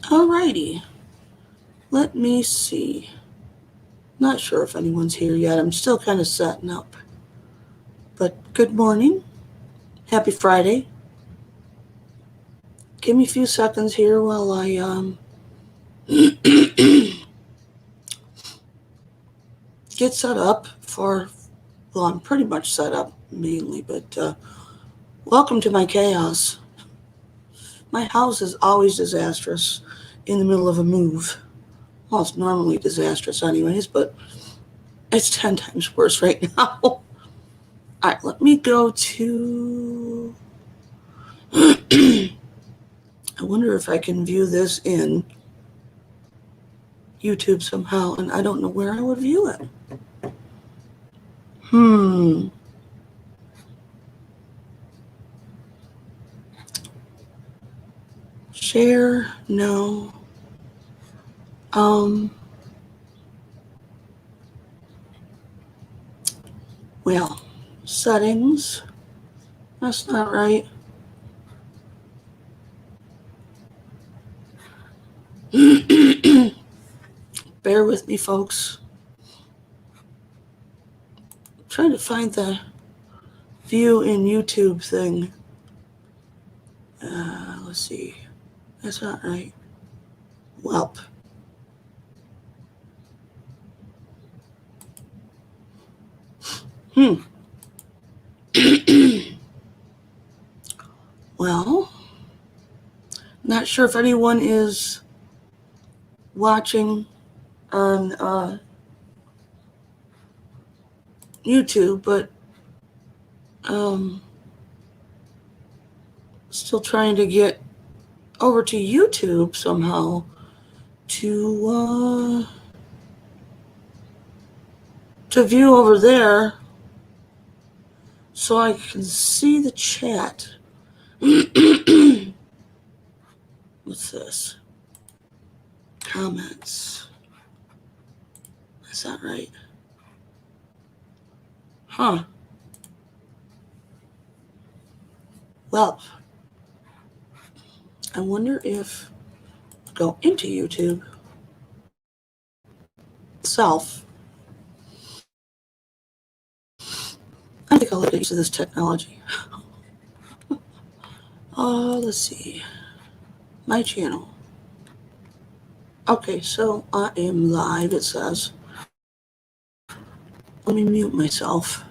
Alrighty, let me see. Not sure if anyone's here yet. I'm still kind of setting up. But good morning. Happy Friday. Give me a few seconds here while I get set up for. Well, I'm pretty much set up mainly, but welcome to my chaos. My house is always disastrous in the middle of a move. Well, it's normally disastrous, anyways, but it's 10 times worse right now. All right, let me go to. I wonder if I can view this in YouTube somehow, and I don't know where I would view it. Share, no. Um, well, settings. That's not right. Bear with me, folks. I'm trying to find the view in YouTube thing. Let's see. That's not right. Welp. Well, not sure if anyone is watching on YouTube, but still trying to get over to YouTube somehow to view over there so I can see the chat. What's this? Comments. That's not right. Huh. Well, I wonder if I go into YouTube itself. I think I'll get used to this technology. Let's see. My channel. Okay, so I am live, it says. Let me mute myself.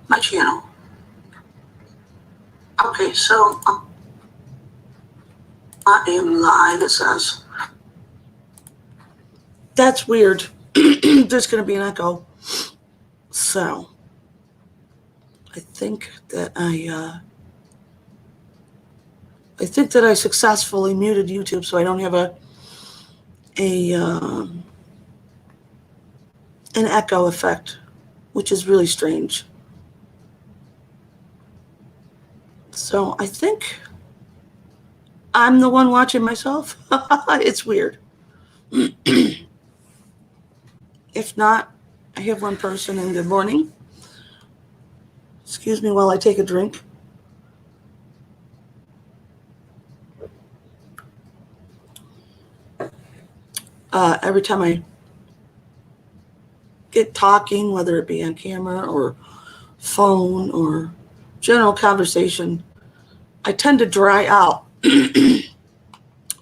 My channel. Okay, so I am live, it says. That's weird. There's going to be an echo. So, I think that I successfully muted YouTube, so I don't have an echo effect, which is really strange. So I think I'm the one watching myself. It's weird. If not, I have one person, and good morning. Excuse me while I take a drink. Every time I get talking, whether it be on camera or phone or general conversation, I tend to dry out,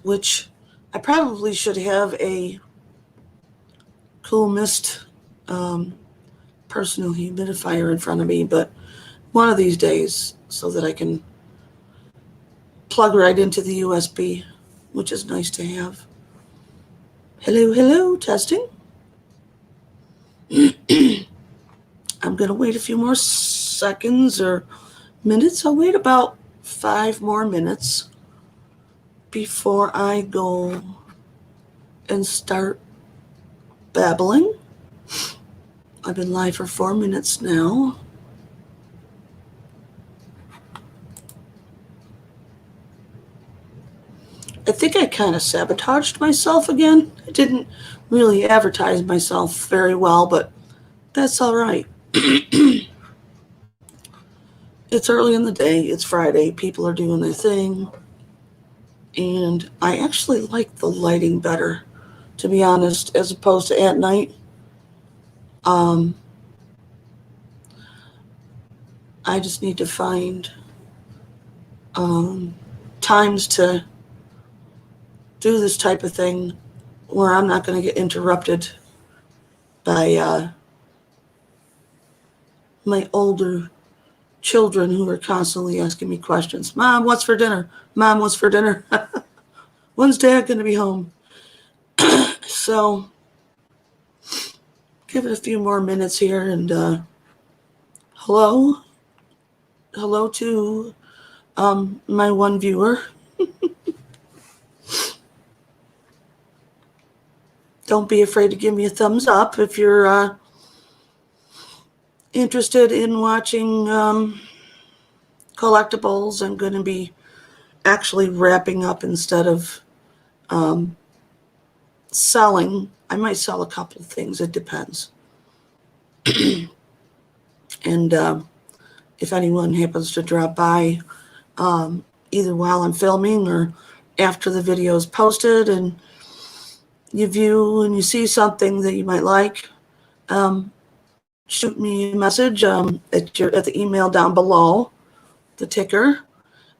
which I probably should have a cool mist personal humidifier in front of me, but one of these days so that I can plug right into the USB, which is nice to have. Hello, hello, testing. I'm going to wait a few more seconds or minutes. I'll wait about 5 more minutes before I go and start babbling. I've been live for 4 minutes now. I think I kind of sabotaged myself again. I didn't really advertise myself very well, but that's all right. It's early in the day. It's Friday. People are doing their thing. And I actually like the lighting better, to be honest, as opposed to at night. Um, I just need to find um, times to do this type of thing where I'm not going to get interrupted by my older children who are constantly asking me questions. Mom, what's for dinner? Mom, what's for dinner? When's Dad going to be home? So give it a few more minutes here, and hello to my one viewer. Don't be afraid to give me a thumbs up if you're interested in watching collectibles. I'm going to be actually wrapping up instead of selling. I might sell a couple of things. It depends. And if anyone happens to drop by, either while I'm filming or after the video is posted, and you view and you see something that you might like, shoot me a message at the email down below, the ticker,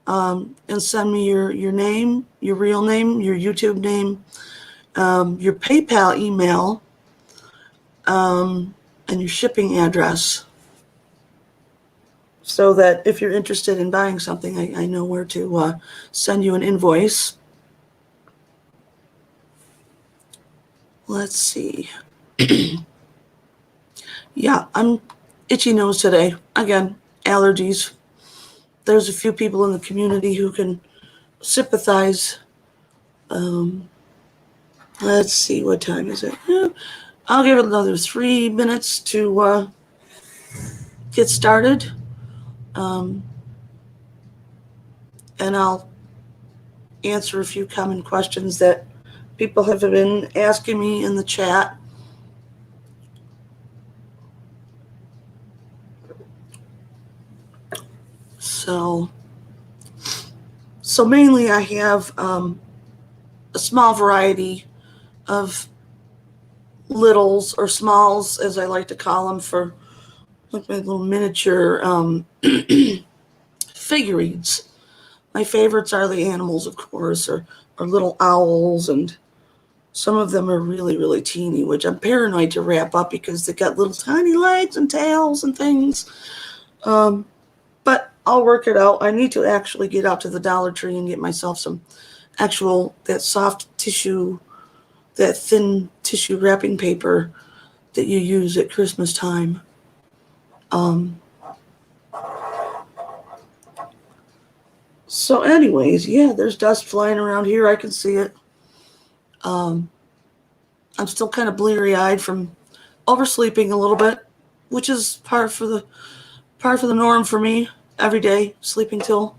and send me your name, your real name, your YouTube name, your PayPal email, and your shipping address, so that if you're interested in buying something, I know where to send you an invoice. Let's see. Yeah, I'm itchy nose today. Again, allergies. There's a few people in the community who can sympathize. Let's see, what time is it? I'll give it another 3 minutes to get started. And I'll answer a few common questions that people have been asking me in the chat. So mainly I have a small variety of littles, or smalls as I like to call them, for like my little miniature figurines. My favorites are the animals, of course, or little owls, and some of them are really, really teeny, which I'm paranoid to wrap up because they got little tiny legs and tails and things. But I'll work it out. I need to actually get out to the Dollar Tree and get myself some actual, that soft tissue, that thin tissue wrapping paper that you use at Christmas time. So anyways, yeah, there's dust flying around here. I can see it. I'm still kind of bleary-eyed from oversleeping a little bit, which is par for the norm for me every day, sleeping till,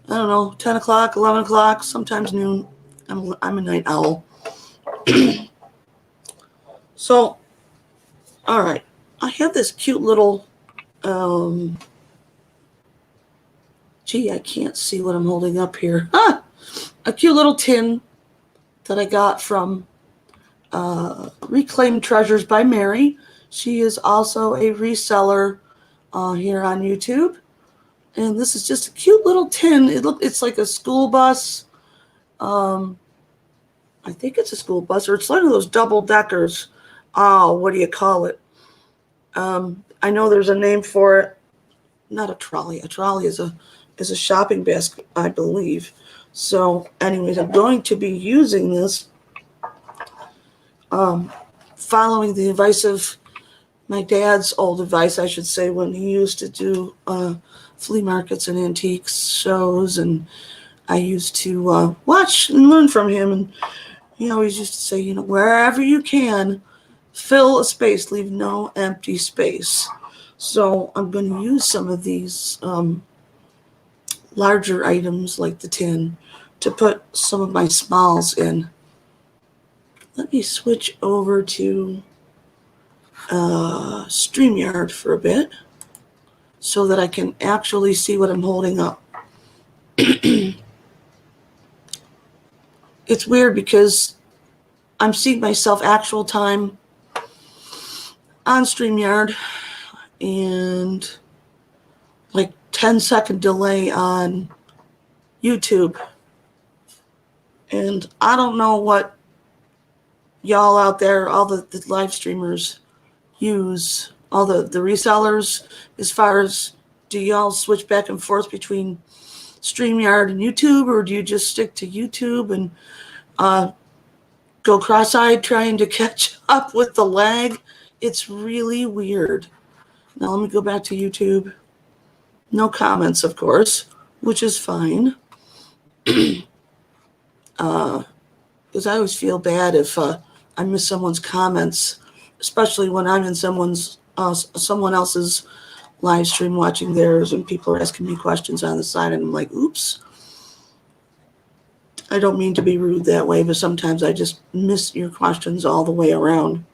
I don't know, 10 o'clock, 11 o'clock, sometimes noon. I'm a night owl. So, all right. I have this cute little, gee, I can't see what I'm holding up here. A cute little tin that I got from Reclaimed Treasures by Mary. She is also a reseller here on YouTube. And this is just a cute little tin. It's like a school bus. I think it's a school bus, or it's one of those double deckers. Oh, what do you call it? I know there's a name for it. Not a trolley. A trolley is a shopping basket, I believe. So, anyways, I'm going to be using this, following the advice of my dad's old advice, I should say, when he used to do flea markets and antiques shows, and I used to watch and learn from him. And he always used to say, wherever you can, fill a space, leave no empty space. So I'm going to use some of these larger items like the tin to put some of my smalls in. Let me switch over to StreamYard for a bit so that I can actually see what I'm holding up. it's weird because I'm seeing myself actual time on StreamYard and like 10-second delay on YouTube. And I don't know what y'all out there, all the live streamers use, all the resellers, as far as, do y'all switch back and forth between StreamYard and YouTube, or do you just stick to YouTube and go cross-eyed trying to catch up with the lag? It's really weird. Now let me go back to YouTube. No comments, of course, which is fine. Because I always feel bad if I miss someone's comments, especially when I'm in someone else's live stream watching theirs and people are asking me questions on the side, and I'm like, oops. I don't mean to be rude that way, but sometimes I just miss your questions all the way around.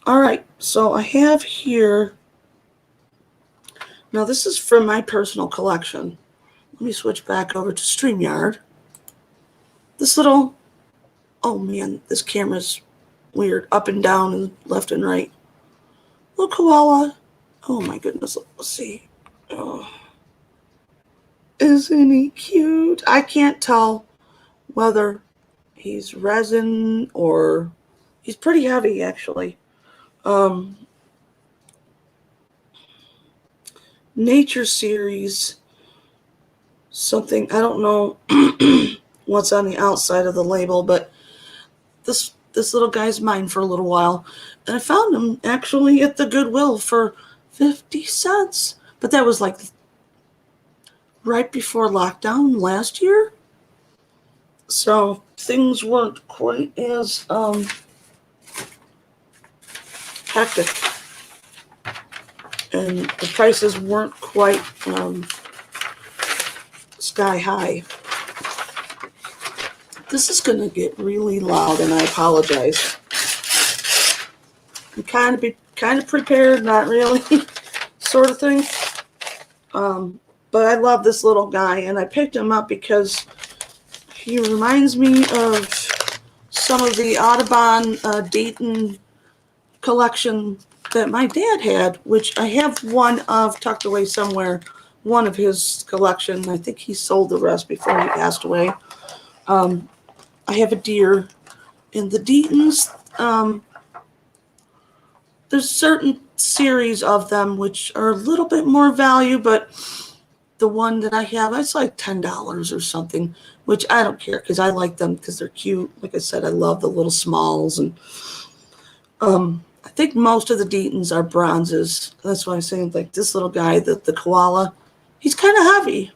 All right, so I have here, now this is from my personal collection. Let me switch back over to StreamYard. This little, oh man, this camera's weird, up and down and left and right. Little koala. Oh my goodness, let's see. Oh. Isn't he cute? I can't tell whether he's resin or he's pretty heavy actually. Nature series, something, I don't know what's on the outside of the label, but this little guy's mine for a little while, and I found him actually at the Goodwill for 50 cents, but that was like right before lockdown last year, so things weren't quite as hectic, and the prices weren't quite sky high. This is going to get really loud, and I apologize. I'm kind of prepared, not really, sort of thing. But I love this little guy, and I picked him up because he reminds me of some of the Audubon Dayton collection that my dad had, which I have one of tucked away somewhere, one of his collection. I think he sold the rest before he passed away. I have a deer in the Deatons. There's certain series of them which are a little bit more value, but the one that I have, it's like $10 or something, which I don't care because I like them because they're cute. Like I said, I love the little smalls, and I think most of the Deatons are bronzes. That's why I'm saying, like this little guy, the koala, he's kind of heavy.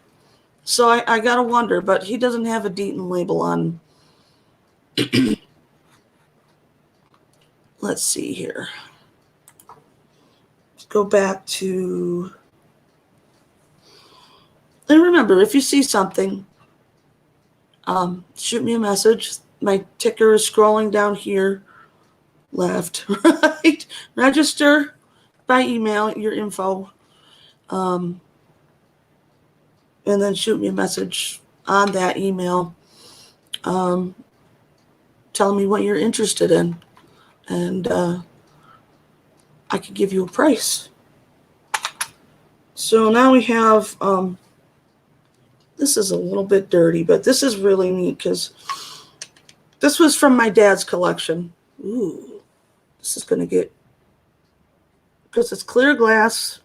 So I gotta wonder, but he doesn't have a Deaton label on. Let's see here. Let's go back to, and remember, if you see something, shoot me a message. My ticker is scrolling down here, left, right. Register by email your info, and then shoot me a message on that email, telling me what you're interested in, and I could give you a price. So now we have, this is a little bit dirty, but this is really neat because this was from my dad's collection. Ooh, this is going to get, because it's clear glass,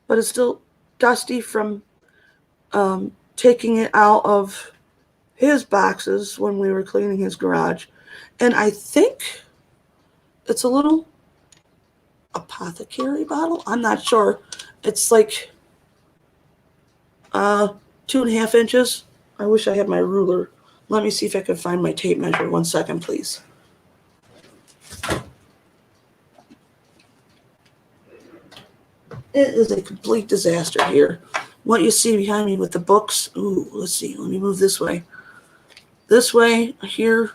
but it's still dusty from taking it out of his boxes when we were cleaning his garage. And I think it's a little apothecary bottle. I'm not sure. It's like 2.5 inches. I wish I had my ruler. Let me see if I can find my tape measure. 1 second, please. It is a complete disaster here. What you see behind me with the books. Ooh, let's see. Let me move this way. This way here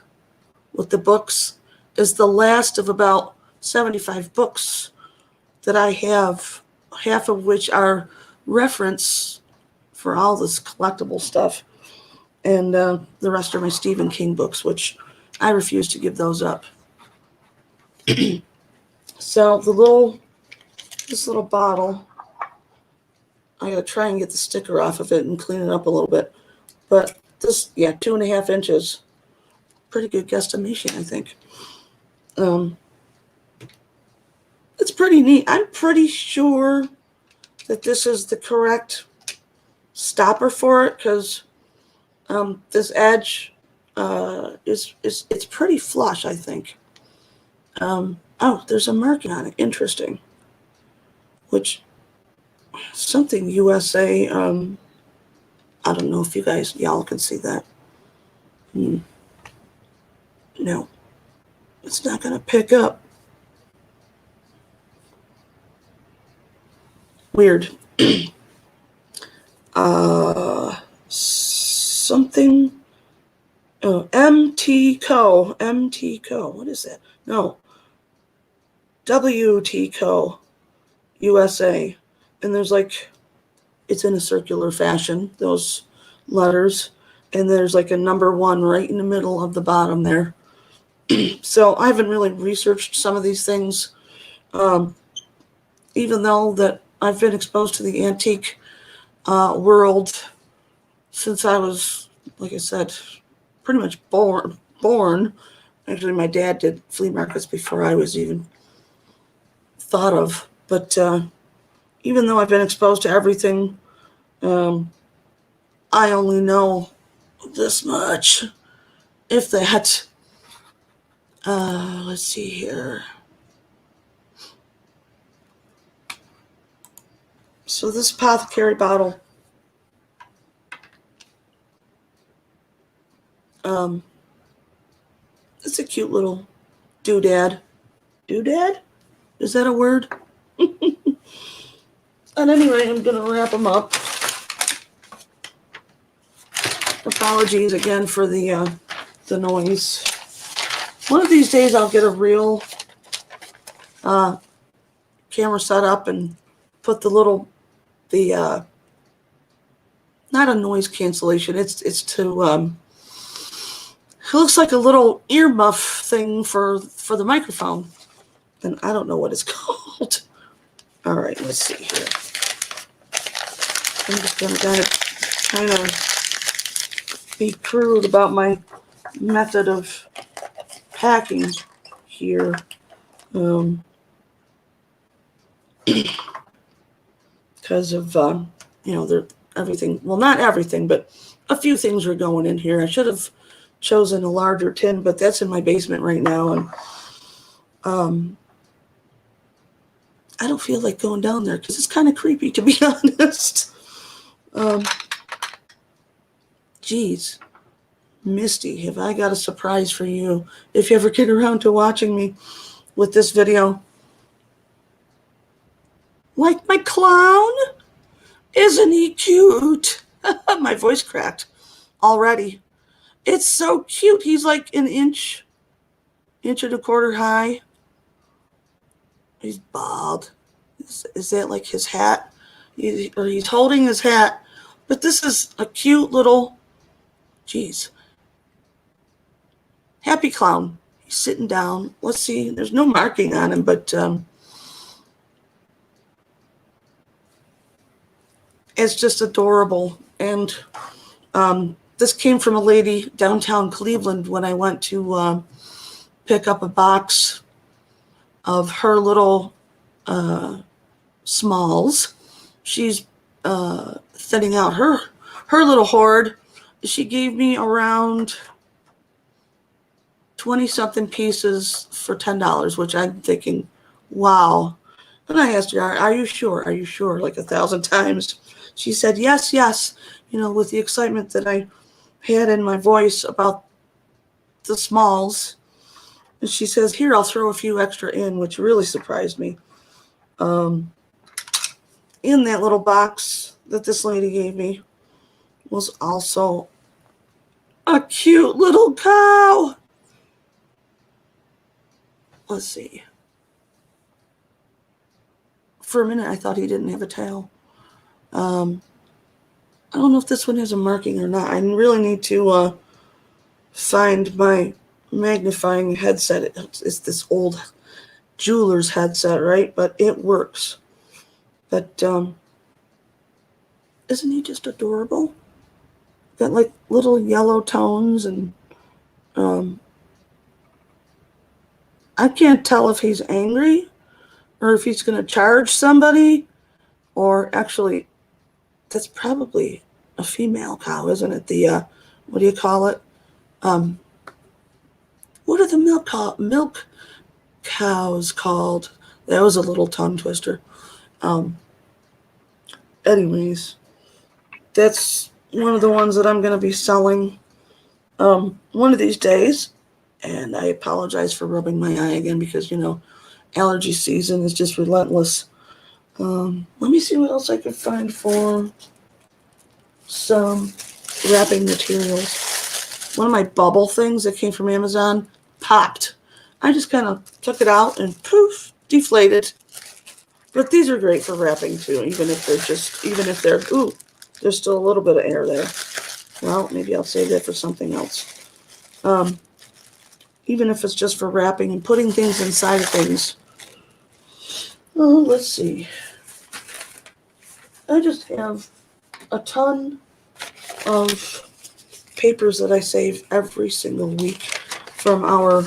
with the books is the last of about 75 books that I have, half of which are reference for all this collectible stuff. And the rest are my Stephen King books, which I refuse to give those up. So this little bottle, I gotta try and get the sticker off of it and clean it up a little bit. But this, 2.5 inches, pretty good guesstimation, I think. It's pretty neat. I'm pretty sure that this is the correct stopper for it, because this edge it's pretty flush, I think. Oh, there's a marking on it. Interesting. Which, something USA, I don't know if y'all can see that. No, it's not going to pick up. Weird. Something, MT Co. What is that? No. WT Co. USA. And there's it's in a circular fashion, those letters. And there's a number 1 right in the middle of the bottom there. So I haven't really researched some of these things, even though that I've been exposed to the antique world since I was, like I said, pretty much born. Actually, my dad did flea markets before I was even thought of. But even though I've been exposed to everything, I only know this much, if that. Let's see here. So this apothecary bottle, it's a cute little doodad. Doodad? Is that a word? At any rate, I'm going to wrap them up. Apologies again for the noise. One of these days I'll get a real camera set up and put not a noise cancellation. It's to it looks like a little earmuff thing for the microphone, and I don't know what it's called. All right, let's see here. I'm just gonna kind of be crude about my method of packing here. Because of everything. Well, not everything, but a few things are going in here. I should have chosen a larger tin, but that's in my basement right now, and I don't feel like going down there because it's kind of creepy, to be honest. Geez, Misty, have I got a surprise for you if you ever get around to watching me with this video? Like my clown? Isn't he cute? My voice cracked already. It's so cute. He's like an inch and a quarter high. He's bald. Is that like his hat? He's holding his hat. But this is a cute little, geez, happy clown. He's sitting down. Let's see. There's no marking on him, but it's just adorable. And this came from a lady downtown Cleveland when I went to pick up a box of her little smalls. She's thinning out her little hoard. She gave me around 20-something pieces for $10, which I'm thinking, wow. And I asked her, are you sure? Are you sure? Like 1,000 times. She said, yes, yes. With the excitement that I had in my voice about the smalls. And she says, here, I'll throw a few extra in, which really surprised me. In that little box that this lady gave me was also a cute little cow. Let's see. For a minute, I thought he didn't have a tail. I don't know if this one has a marking or not. I really need to find my magnifying headset. It's this old jeweler's headset, right? But it works. But isn't he just adorable? Got like little yellow tones, and um, I can't tell if he's angry or if he's going to charge somebody, or actually, that's probably a female cow, isn't it? The what do you call it? Um, what are the milk cows called? That was a little tongue twister. Um, anyways, that's one of the ones that I'm going to be selling one of these days. And I apologize for rubbing my eye again because, allergy season is just relentless. Let me see what else I could find for some wrapping materials. One of my bubble things that came from Amazon popped. I just kind of took it out and poof, deflated. But these are great for wrapping too, even if they're, there's still a little bit of air there. Well, maybe I'll save that for something else. Even if it's just for wrapping and putting things inside of things. Oh, let's see. I just have a ton of papers that I save every single week from our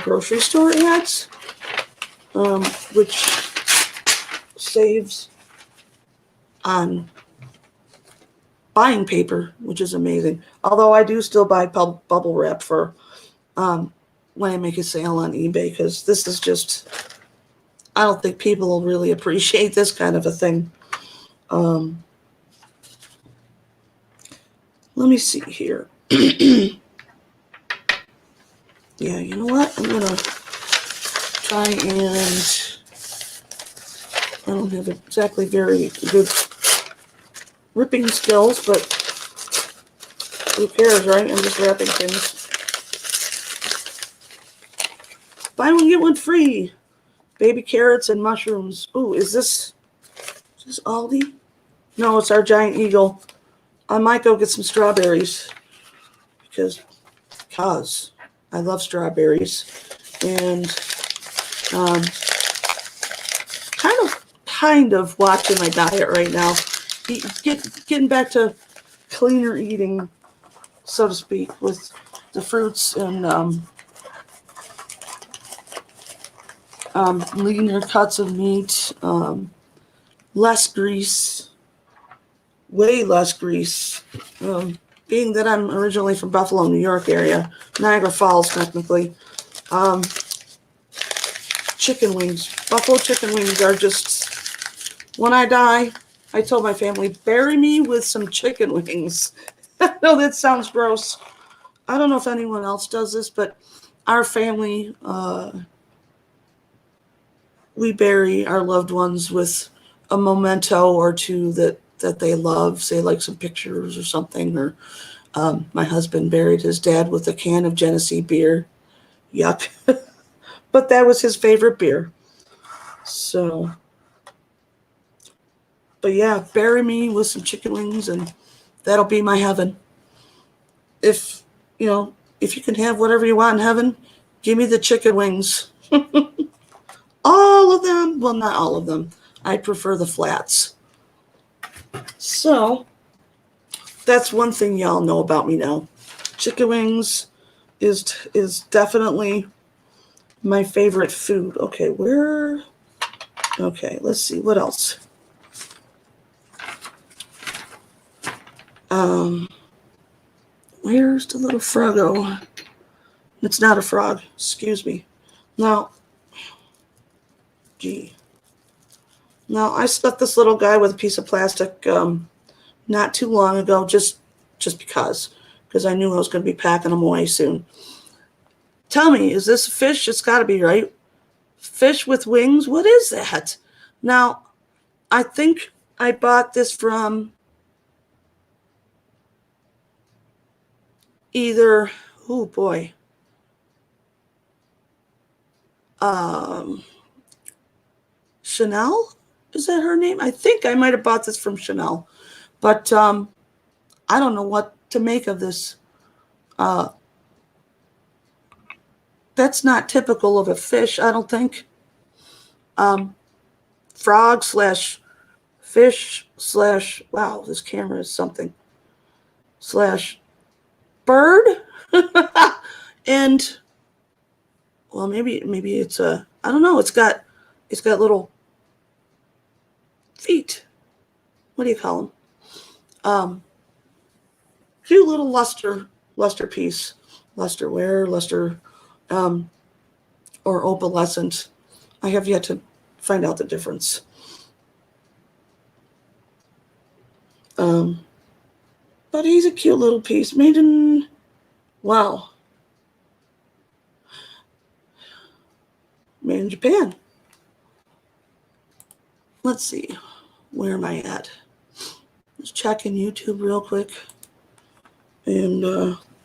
grocery store ads, which saves on buying paper, which is amazing. Although I do still buy bubble wrap for when I make a sale on eBay, because this is just, I don't think people will really appreciate this kind of a thing. Let me see here. Yeah, you know what? I'm going to try and, I don't have exactly very good ripping skills, but who cares, right? I'm just wrapping things. Buy one, get one free. Baby carrots and mushrooms. Ooh, is this Aldi? No, it's our Giant Eagle. I might go get some strawberries because I love strawberries, and kind of watching my diet right now, getting back to cleaner eating, so to speak, with the fruits and leaner cuts of meat, less grease, way less grease. Being that I'm originally from Buffalo, New York area, Niagara Falls technically, chicken wings. Buffalo chicken wings are just, when I die, I told my family, bury me with some chicken wings. No, that sounds gross. I don't know if anyone else does this, but our family, we bury our loved ones with a memento or two that they love, say like some pictures or something. Or my husband buried his dad with a can of Genesee beer. Yuck. But that was his favorite beer. So, but yeah, bury me with some chicken wings and that'll be my heaven. If, if you can have whatever you want in heaven, give me the chicken wings. All of them. Well, not all of them. I prefer the flats. So, that's one thing y'all know about me now. Chicken wings is definitely my favorite food. Okay, let's see, what else? Where's the little froggo? It's not a frog, excuse me. Now, I stuffed this little guy with a piece of plastic not too long ago, just because I knew I was going to be packing them away soon. Tell me, is this a fish? It's got to be, right? Fish with wings? What is that? Now, I think I bought this from either, oh boy, Chanel? Is that her name? I think I might have bought this from Chanel. But I don't know what to make of this. That's not typical of a fish, I don't think. Frog slash fish slash, wow, this camera is something, slash bird. And, well, maybe it's a, I don't know, it's got little feet. What do you call them? Cute little luster piece, lusterware, luster, or opalescent. I have yet to find out the difference. But he's a cute little piece made in, wow, made in Japan. Let's see, where am I at? Just checking YouTube real quick. And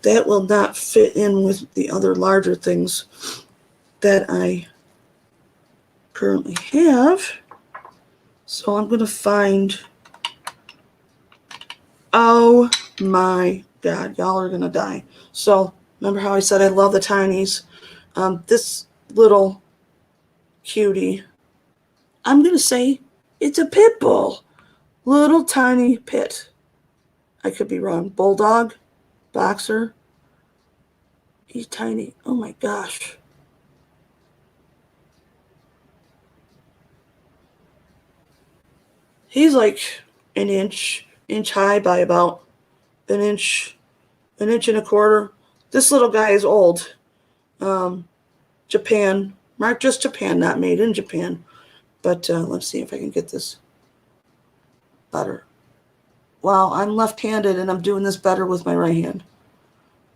that will not fit in with the other larger things that I currently have. So I'm going to find, oh my God, y'all are going to die. So remember how I said I love the tinies? This little cutie, I'm going to say it's a pit bull. Little tiny pit. I could be wrong. Bulldog, boxer. He's tiny. Oh my gosh. He's like an inch high by about an inch and a quarter. This little guy is old. Japan, marked just Japan, not made in Japan. But let's see if I can get this better. Wow, I'm left-handed and I'm doing this better with my right hand.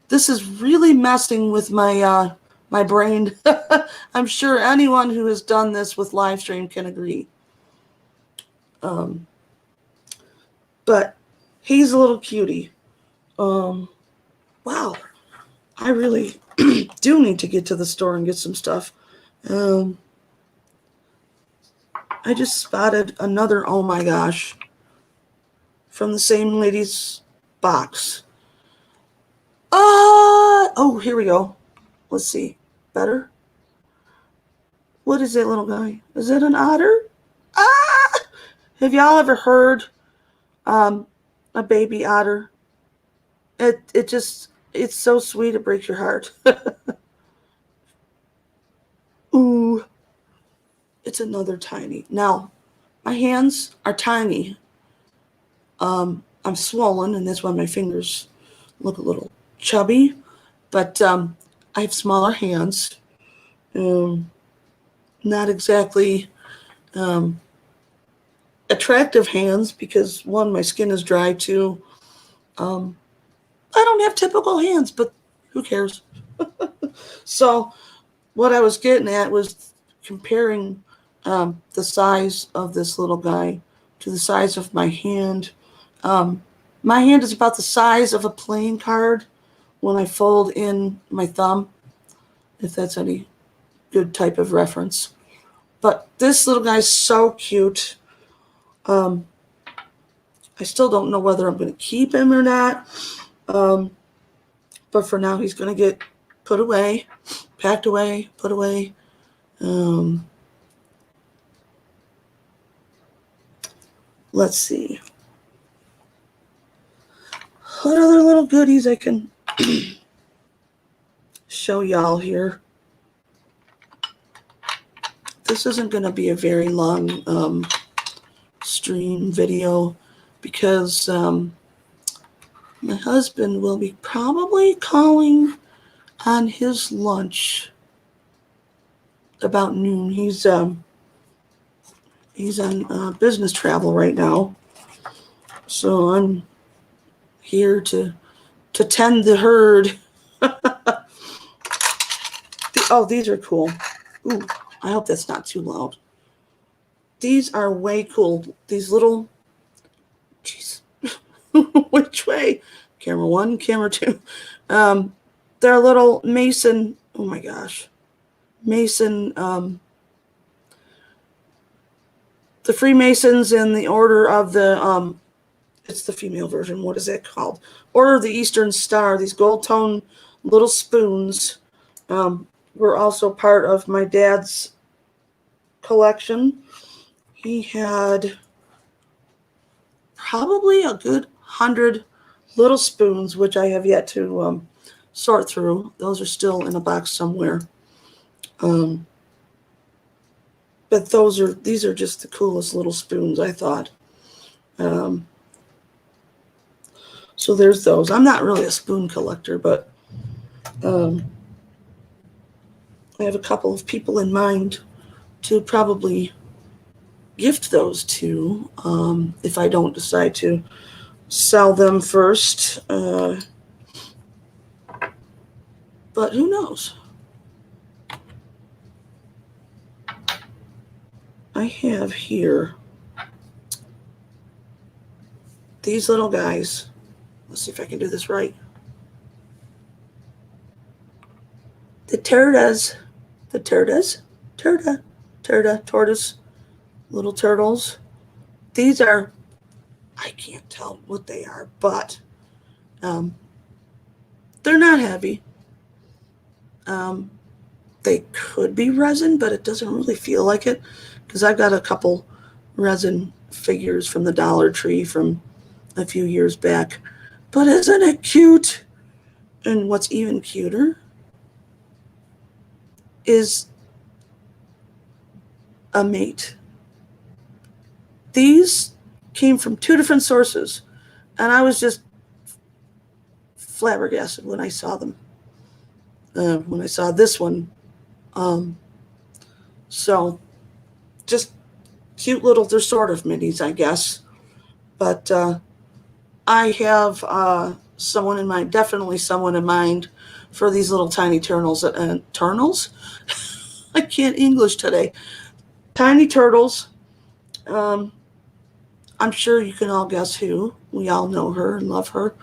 This is really messing with my my brain. I'm sure anyone who has done this with live stream can agree. But he's a little cutie. Wow, I really do need to get to the store and get some stuff. I just spotted another, oh my gosh, from the same lady's box. Oh, here we go. Let's see. Better? What is that little guy? Is it an otter? Ah! Have y'all ever heard a baby otter? It's so sweet it breaks your heart. Ooh. It's another tiny. Now, my hands are tiny. I'm swollen, and that's why my fingers look a little chubby. But I have smaller hands. Not exactly attractive hands because, one, my skin is dry, two, I don't have typical hands, but who cares? So what I was getting at was comparing the size of this little guy to the size of my hand. My hand is about the size of a playing card when I fold in my thumb, if that's any good type of reference. But this little guy's so cute. I still don't know whether I'm going to keep him or not. But for now, he's going to get put away, packed away, put away. Let's see. What other little goodies I can show y'all here? This isn't going to be a very long stream video because my husband will be probably calling on his lunch about noon. He's on business travel right now, so I'm here to tend the herd. Oh, these are cool. Ooh, I hope that's not too loud. These are way cool. These little, jeez, which way? Camera one, camera two. They're a little Mason. Oh my gosh, Mason. The Freemasons in the Order of the It's the female version. What is that called? Order of the Eastern Star. These gold tone little spoons were also part of my dad's collection. He had probably a good 100 little spoons, which I have yet to sort through. Those are still in a box somewhere. But these are just the coolest little spoons, I thought. So there's those. I'm not really a spoon collector, but I have a couple of people in mind to probably gift those to if I don't decide to sell them first. But who knows? I have here these little guys. Let's see if I can do this right. The tortoise, tortoise, little turtles. These are, I can't tell what they are, but they're not heavy. They could be resin, but it doesn't really feel like it because I've got a couple resin figures from the Dollar Tree from a few years back. But isn't it cute? And what's even cuter is a mate. These came from 2 different sources, and I was just flabbergasted when I saw them. When I saw this one. So just cute little, they're sort of minis, I guess. But I have someone in mind, definitely someone in mind for these little tiny turtles. Turtles? I can't English today. Tiny turtles. I'm sure you can all guess who. We all know her and love her.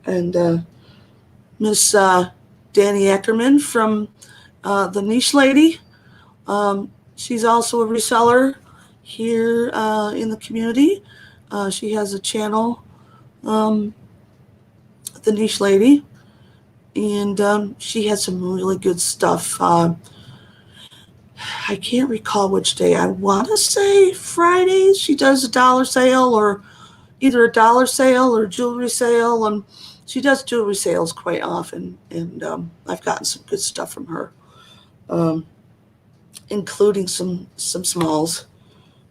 And Miss Danny Ackerman from The Niche Lady. She's also a reseller here in the community. She has a channel, The Niche Lady, and she has some really good stuff. I can't recall which day. I want to say Fridays. She does a dollar sale, or either a dollar sale or jewelry sale, and she does jewelry sales quite often. And I've gotten some good stuff from her, including some smalls.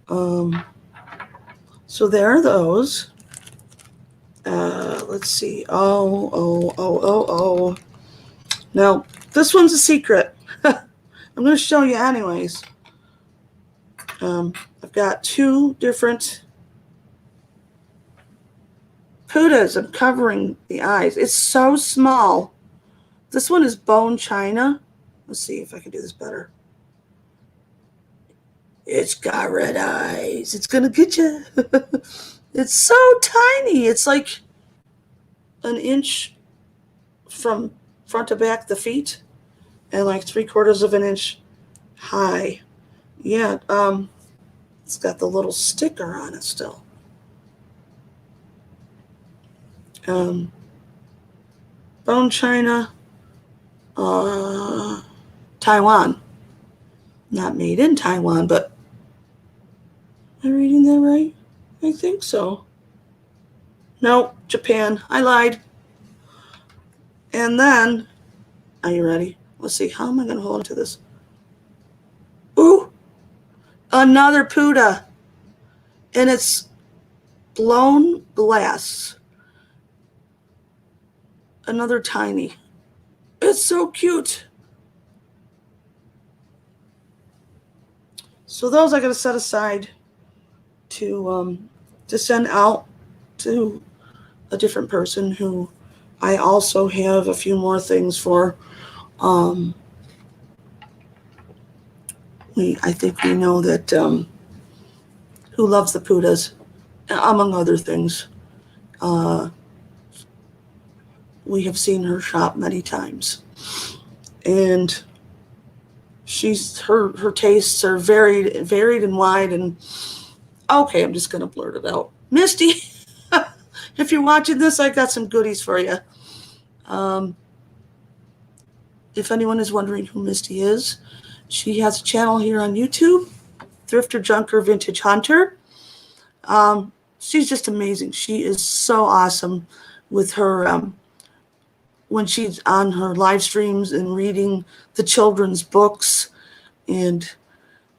So there are those. Let's see. Oh. Now, this one's a secret. I'm going to show you anyways. I've got 2 different Pudas. I'm covering the eyes. It's so small. This one is bone china. Let's see if I can do this better. It's got red eyes. It's going to get you. It's so tiny. It's like an inch from front to back, the feet, and like 3/4 of an inch high. Yeah, it's got the little sticker on it still. Bone china, Taiwan. Not made in Taiwan, but am I reading that right? I think so. No, Japan. I lied. And then, are you ready? Let's see, how am I going to hold on to this? Ooh, another Puda. And it's blown glass. Another tiny. It's so cute. So those I got to set aside to send out to a different person who I also have a few more things for. I think we know that who loves the Pudas, among other things. We have seen her shop many times, and her tastes are varied and wide. And okay, I'm just gonna blurt it out. Misty, if you're watching this, I got some goodies for you. If anyone is wondering who Misty is, she has a channel here on YouTube, Thrifter Junker Vintage Hunter. She's just amazing. She is so awesome with her when she's on her live streams and reading the children's books. And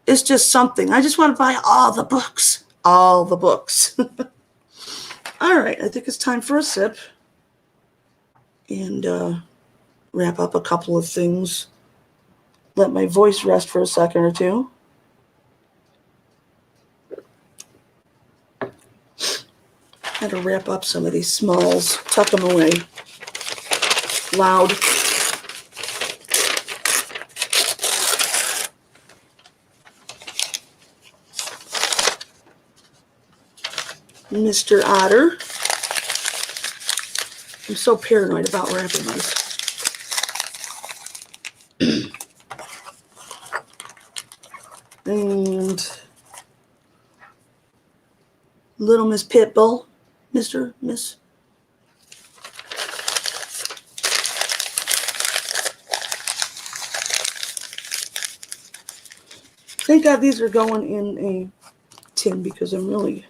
it's just something. I just want to buy all the books. All the books. All right, I think it's time for a sip. And wrap up a couple of things. Let my voice rest for a second or two. Had to wrap up some of these smalls, tuck them away. Loud. Mr. Otter. I'm so paranoid about wrapping these. And Little Miss Pitbull. Miss. Thank God these are going in a tin because I'm really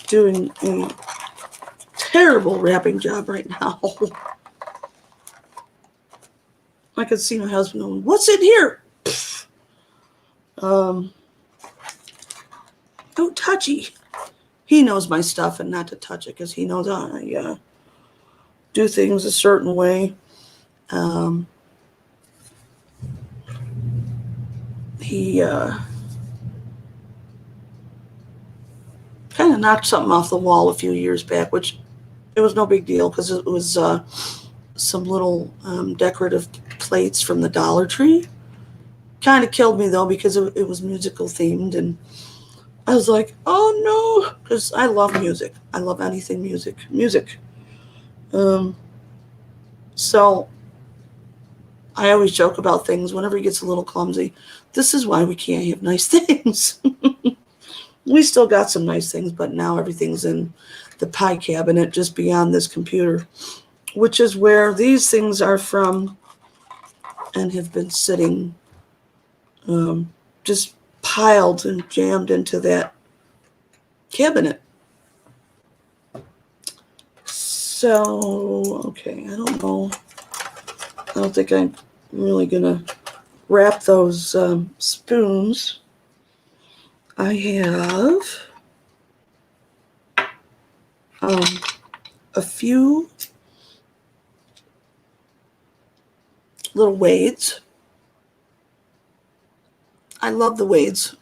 doing a terrible wrapping job right now. I could see my husband going, "What's in here?" Don't touchy. He knows my stuff and not to touch it because he knows I do things a certain way. He kind of knocked something off the wall a few years back, which it was no big deal because it was some little decorative plates from the Dollar Tree. Kind of killed me though because it was musical themed, and I was like, oh no, because I love music. I love anything music. So I always joke about things whenever it gets a little clumsy. This is why we can't have nice things. We still got some nice things, but now everything's in the pie cabinet just beyond this computer, which is where these things are from and have been sitting just piled and jammed into that cabinet. So, okay, I don't know. I don't think I'm really going to wrap those spoons. I have a few little Wades. I love the Wades.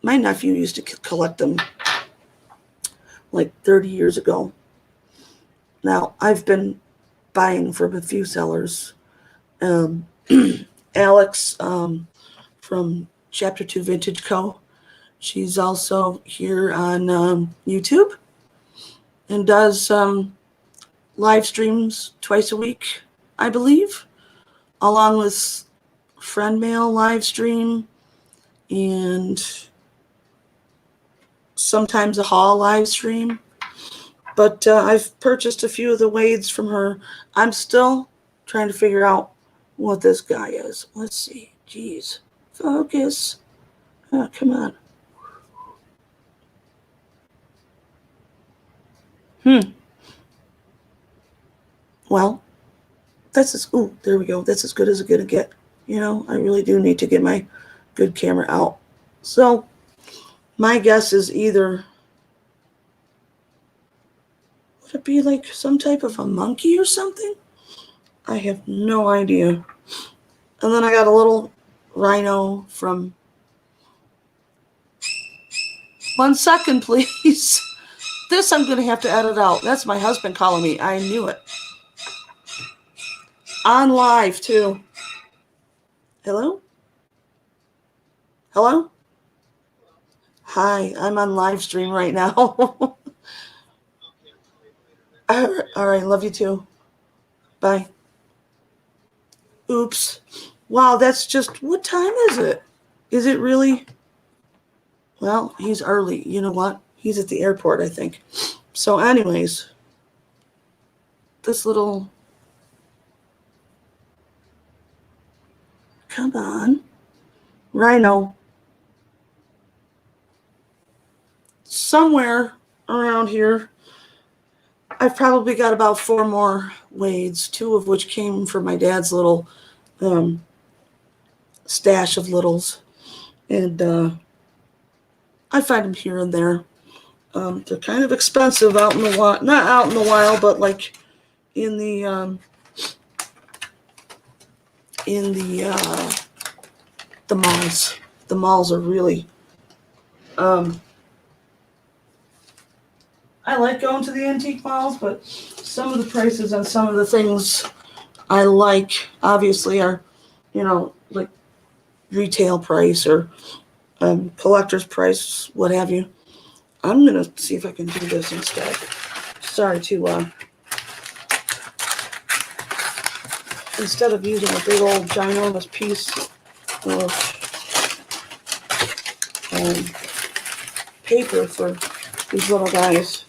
My nephew used to collect them like 30 years ago. Now, I've been buying from a few sellers. Alex from Chapter 2 Vintage Co. She's also here on YouTube and does live streams twice a week, I believe, along with Friend Mail live stream and sometimes a haul live stream. But I've purchased a few of the Wades from her. I'm still trying to figure out what this guy is. Let's see. Jeez. Focus. Oh, come on. Well, there we go. That's as good as it's going to get. You know, I really do need to get my good camera out. So, my guess is either, would it be like some type of a monkey or something? I have no idea. And then I got a little rhino from, 1 second, please. This I'm going to have to edit out. That's my husband calling me. I knew it. On live, too. Hello? Hello? Hi, I'm on live stream right now. All right, love you too. Bye. Oops. Wow, that's just, what time is it? Is it really? Well, he's early. You know what? He's at the airport, I think. So anyways, this little, come on, rhino, somewhere around here, I've probably got about 4 more wades, 2 of which came from my dad's little stash of littles. And I find them here and there. They're kind of expensive out in the wild, not out in the wild, but like in the malls. The malls are really. I like going to the antique malls, but some of the prices on some of the things I like obviously are, like retail price or collector's price, what have you. I'm gonna see if I can do this instead. Sorry to instead of using a big old ginormous piece of paper for these little guys.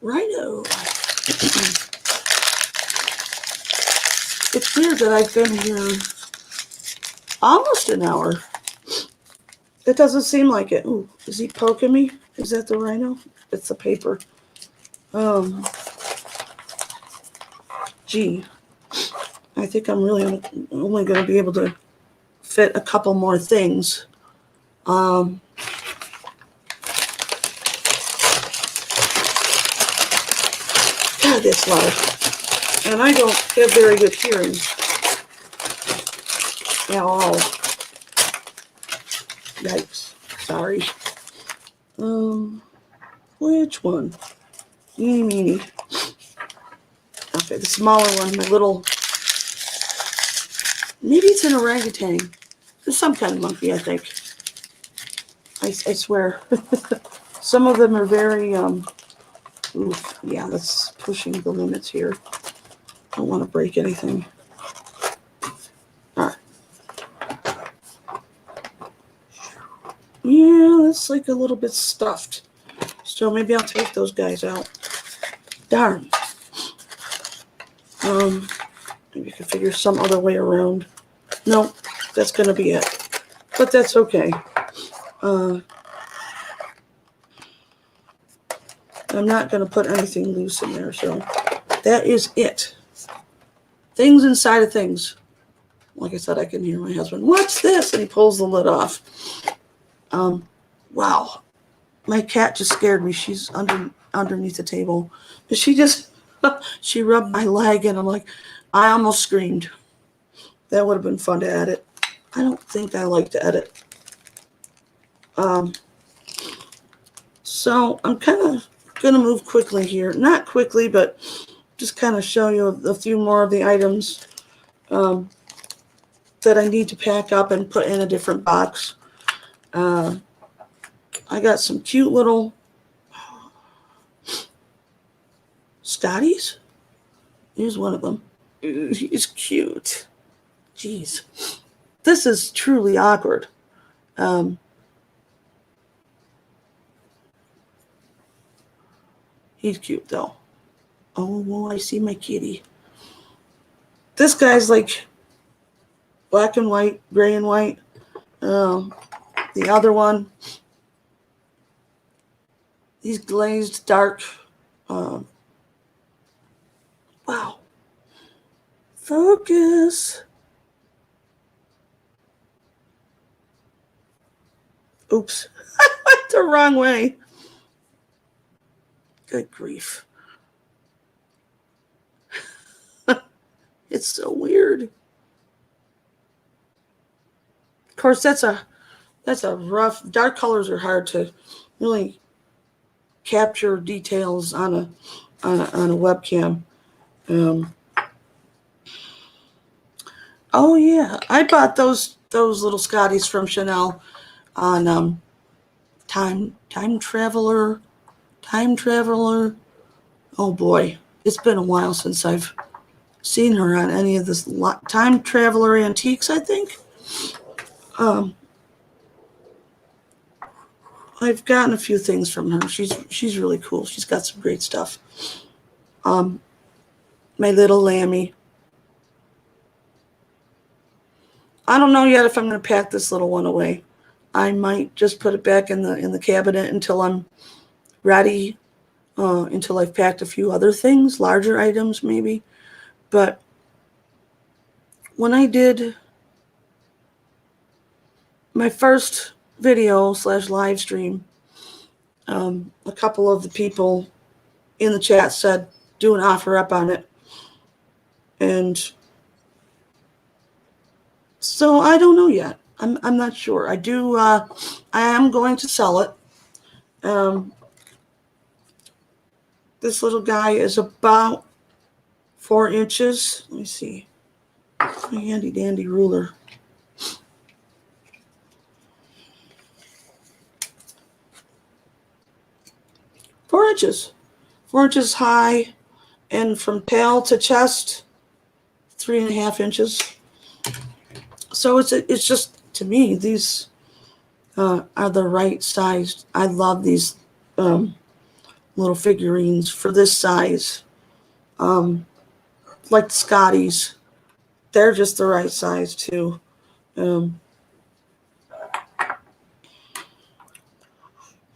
Righto. It's weird that I've been here almost an hour. It doesn't seem like it. Ooh, is he poking me? Is that the rhino? It's the paper. Gee. I think I'm really only going to be able to fit a couple more things. God, that's loud. And I don't have very good hearing at all. Yikes. Sorry. Which one? Eeny, meeny. Okay, the smaller one, my little, maybe it's an orangutan. It's some kind of monkey, I think. I swear. Some of them are very, oof, yeah, that's pushing the limits here. Don't want to break anything. All right. Yeah, that's like a little bit stuffed. So maybe I'll take those guys out. Darn. Maybe I can figure some other way around. No, that's going to be it. But that's okay. I'm not going to put anything loose in there, so that is it. Things inside of things. Like I said, I can hear my husband, "What's this?" And he pulls the lid off. Wow. My cat just scared me. She's underneath the table. But she rubbed my leg, and I'm like, I almost screamed. That would have been fun to edit. I don't think I like to edit. So I'm kind of going to move quickly here. Not quickly, but just kind of show you a few more of the items that I need to pack up and put in a different box. I got some cute little Scotties. Here's one of them. Ooh, he's cute. Jeez. This is truly awkward. He's cute, though. Oh, I see my kitty. This guy's like black and white, gray and white. The other one, he's glazed dark. Wow. Focus. Oops. I went the wrong way. Good grief. It's so weird. Of course, that's a rough. Dark colors are hard to really capture details on a webcam. Oh yeah, I bought those little Scotties from Chanel on Time Traveler. Oh boy, it's been a while since I've seen her on any of this Time Traveler Antiques, I think. I've gotten a few things from her. She's really cool. She's got some great stuff. My little Lammy. I don't know yet if I'm going to pack this little one away. I might just put it back in the cabinet until I'm ready, until I've packed a few other things, larger items maybe. But when I did my first video / live stream, a couple of the people in the chat said do an offer up on it. And so I don't know yet. I'm not sure. I am going to sell it. This little guy is about 4 inches. Let me see. My handy dandy ruler. Four inches. 4 inches high, and from tail to chest, 3.5 inches. So it's just, to me, these are the right size. I love these little figurines for this size. Like the Scotties. They're just the right size too.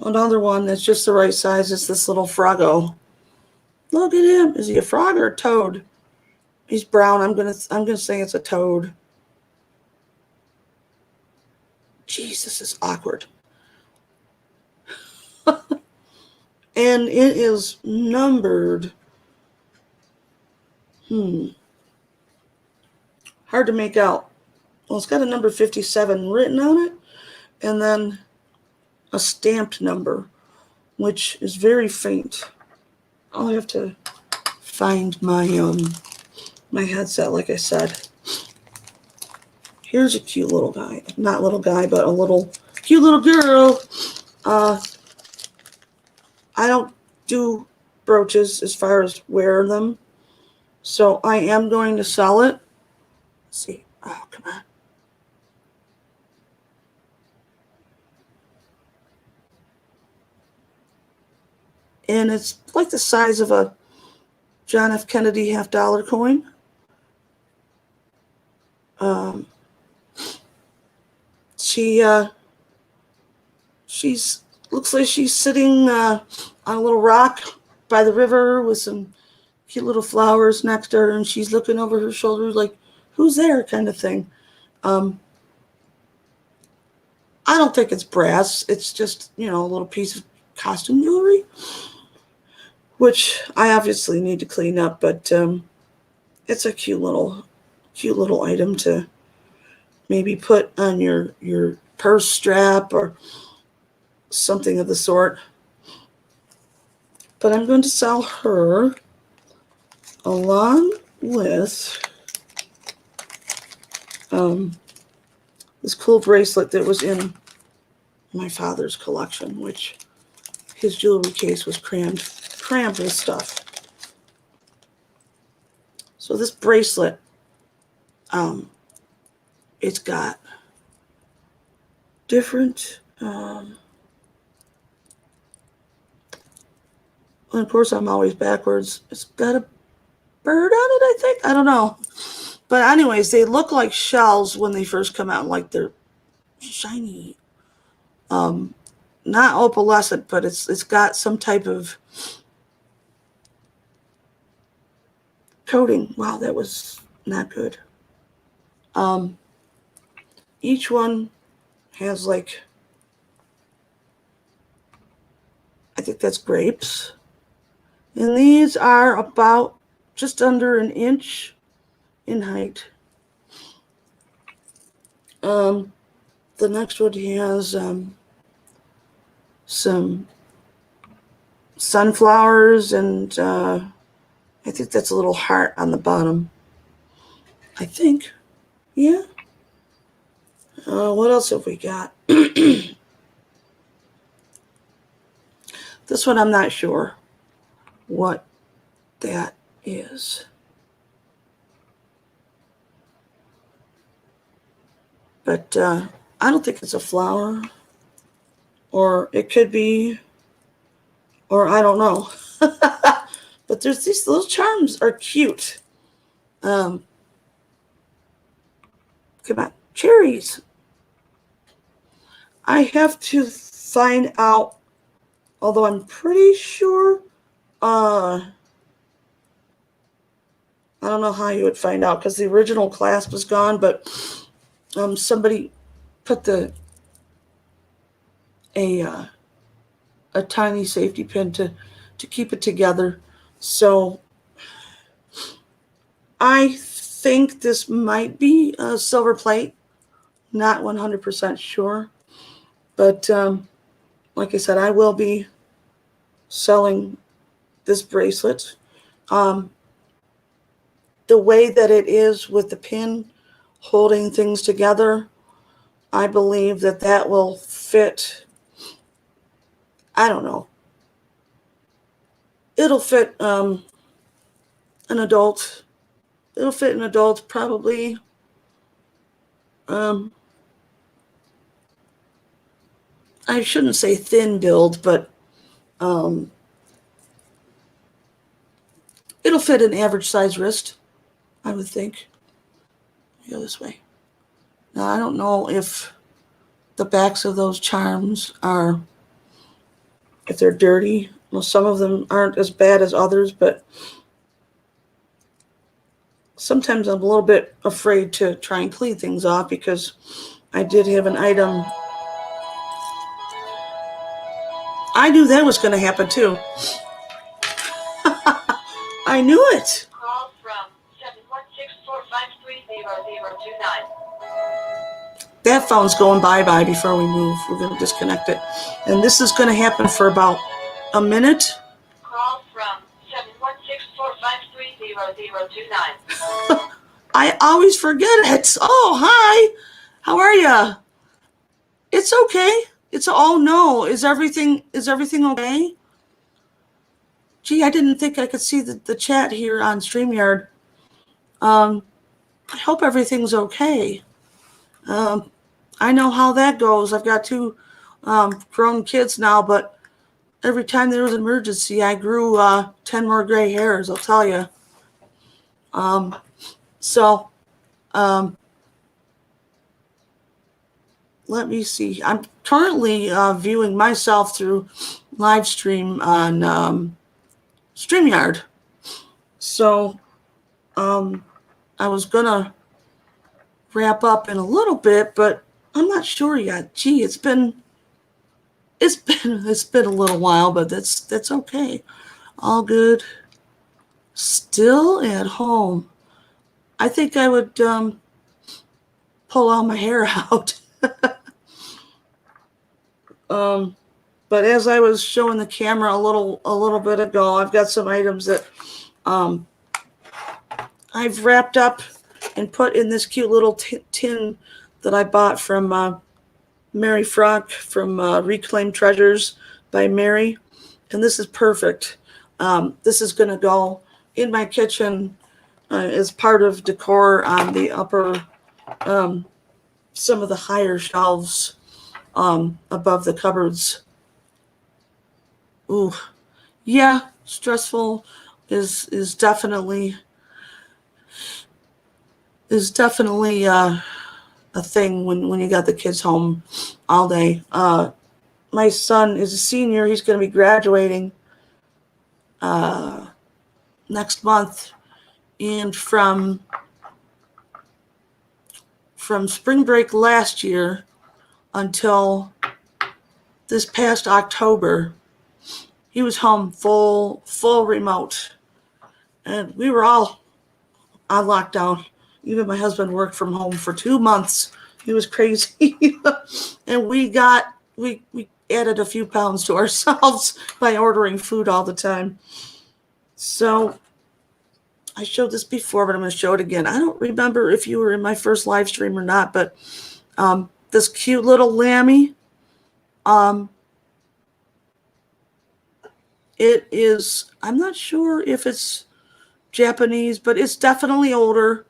Another one that's just the right size is this little Froggo. Look at him. Is he a frog or a toad? He's brown. I'm gonna say it's a toad. Jeez, this is awkward. And it is numbered. Hard to make out. Well, it's got a number 57 written on it, and then a stamped number, which is very faint. I'll have to find my my headset, like I said. Here's a cute little guy. Not little guy, but a little cute little girl. I don't do brooches as far as wear them, so I am going to sell it. Let's see. Oh, come on. And it's like the size of a John F. Kennedy $50 coin. She's looks like she's sitting on a little rock by the river with some cute little flowers next to her, and she's looking over her shoulder like, who's there, kind of thing. I don't think it's brass. It's just, a little piece of costume jewelry, which I obviously need to clean up, but it's a cute little item to maybe put on your purse strap or something of the sort. But I'm going to sell her along with this cool bracelet that was in my father's collection, which his jewelry case was crammed with stuff. So this bracelet, it's got different, and of course I'm always backwards. It's got a bird on it, I think. I don't know. But anyways, they look like shells when they first come out, like they're shiny. Not opalescent, but it's got some type of coating. Wow, that was not good. Each one has I think that's grapes. And these are about just under an inch in height. The next one has some sunflowers, and I think that's a little heart on the bottom. I think. Yeah. What else have we got? This one I'm not sure what that is. But I don't think it's a flower, or it could be, or I don't know. But there's these little charms are cute. Come on, cherries. I have to find out, although I'm pretty sure, I don't know how you would find out because the original clasp was gone, but somebody put a tiny safety pin to keep it together. So I think this might be a silver plate. Not 100% sure. But like I said, I will be selling this bracelet. The way that it is with the pin holding things together, I believe that that will fit. I don't know. It'll fit an adult. It'll fit an adult probably. I shouldn't say thin build, but it'll fit an average size wrist, I would think. Go this way. Now, I don't know if the backs of those charms are, if they're dirty. Well, some of them aren't as bad as others, but sometimes I'm a little bit afraid to try and clean things off because I did have an item. I knew that was going to happen too. I knew it. Call from 716-453-0029. That phone's going bye-bye before we move. We're going to disconnect it. And this is going to happen for about a minute. Call from 716-453-0029. I always forget it. Oh, hi. How are you? It's okay. Oh no. Is everything okay? Gee, I didn't think I could see the chat here on StreamYard. I hope everything's okay. I know how that goes. I've got two grown kids now, but every time there was an emergency, I grew 10 more gray hairs, I'll tell you. Let me see. I'm currently viewing myself through live stream on StreamYard. So I was going to wrap up in a little bit, but I'm not sure yet. Gee, it's been a little while, but that's okay. All good. Still at home. I think I would pull all my hair out. But as I was showing the camera a little bit ago, I've got some items that I've wrapped up and put in this cute little tin that I bought from Mary Frock from Reclaimed Treasures by Mary. And this is perfect. This is going to go in my kitchen as part of decor on the upper, some of the higher shelves above the cupboards. Ooh, yeah, stressful is definitely a thing when you got the kids home all day. My son is a senior. He's going to be graduating next month, and from spring break last year until this past October, he was home full remote, and we were all on lockdown. Even my husband worked from home for 2 months. He was crazy. And we added a few pounds to ourselves by ordering food all the time. So I showed this before, but I'm going to show it again. I don't remember if you were in my first live stream or not, but this cute little lammy, it is, I'm not sure if it's Japanese, but it's definitely older.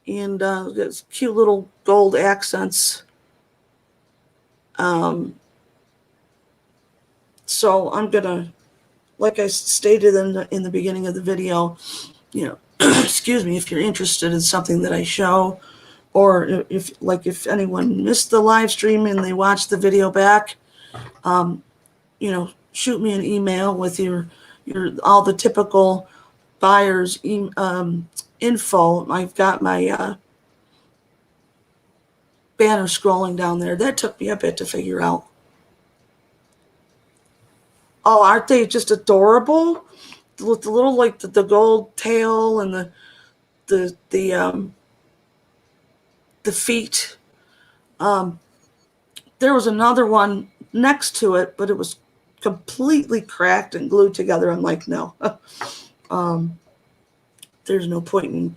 and it's cute little gold accents. So I'm gonna, like I stated in the beginning of the video, you know, excuse me, if you're interested in something that I show, or if anyone missed the live stream and they watched the video back, shoot me an email with your all the typical buyers info. I've got my banner scrolling down there. That took me a bit to figure out. Oh, aren't they just adorable? With the little like the gold tail and the feet. There was another one next to it, but it was completely cracked and glued together. I'm like, no. There's no point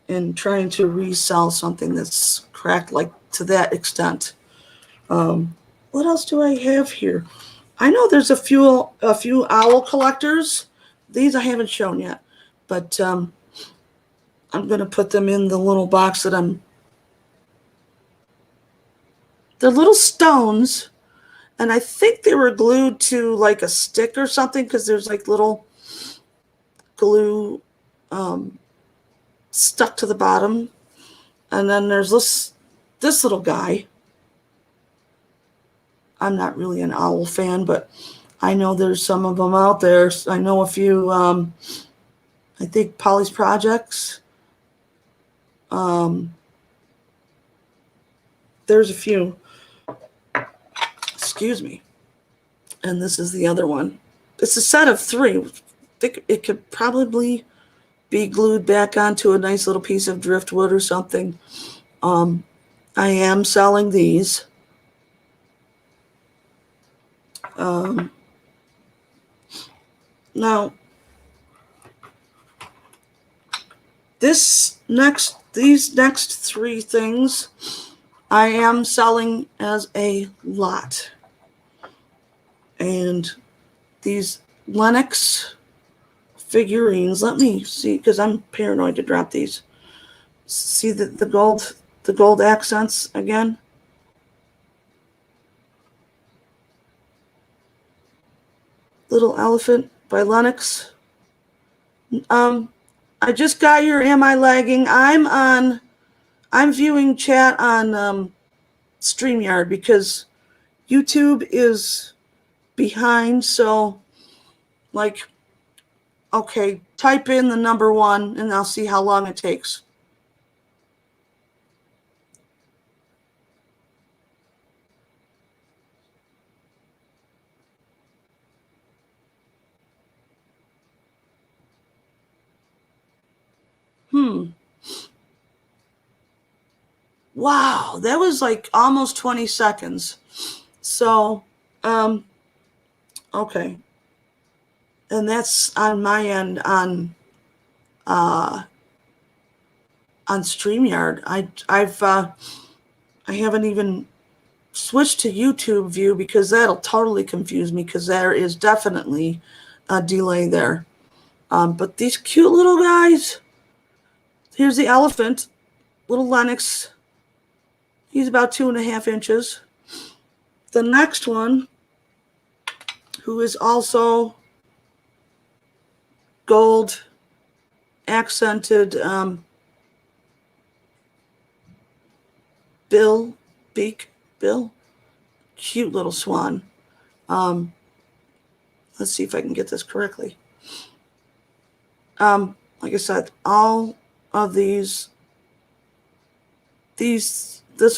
in trying to resell something that's cracked like to that extent. What else do I have here? I know there's a few owl collectors. These I haven't shown yet, but I'm gonna put them in the little box that they're little stones, and I think they were glued to like a stick or something because there's like little glue stuck to the bottom. And then there's this little guy. I'm not really an owl fan, but I know there's some of them out there. I know a few, I think Polly's Projects. There's a few. Excuse me. And this is the other one. It's a set of 3. I think it could probably be glued back onto a nice little piece of driftwood or something. I am selling these. Now, these next 3 things I am selling as a lot. And these Lennox figurines, let me see, because I'm paranoid to drop these. See the gold accents again? Little Elephant by Lennox. I just got your Am I Lagging? I'm viewing chat on StreamYard because YouTube is behind, so like, okay, type in the number 1 and I'll see how long it takes. Wow, that was like almost 20 seconds. So, okay. And that's on my end on StreamYard. I haven't even switched to YouTube view because that'll totally confuse me because there is definitely a delay there. But these cute little guys, here's the elephant, little Lennox. He's about 2.5 inches. The next one, who is also gold accented Bill, cute little swan. Let's see if I can get this correctly. Like I said, all of this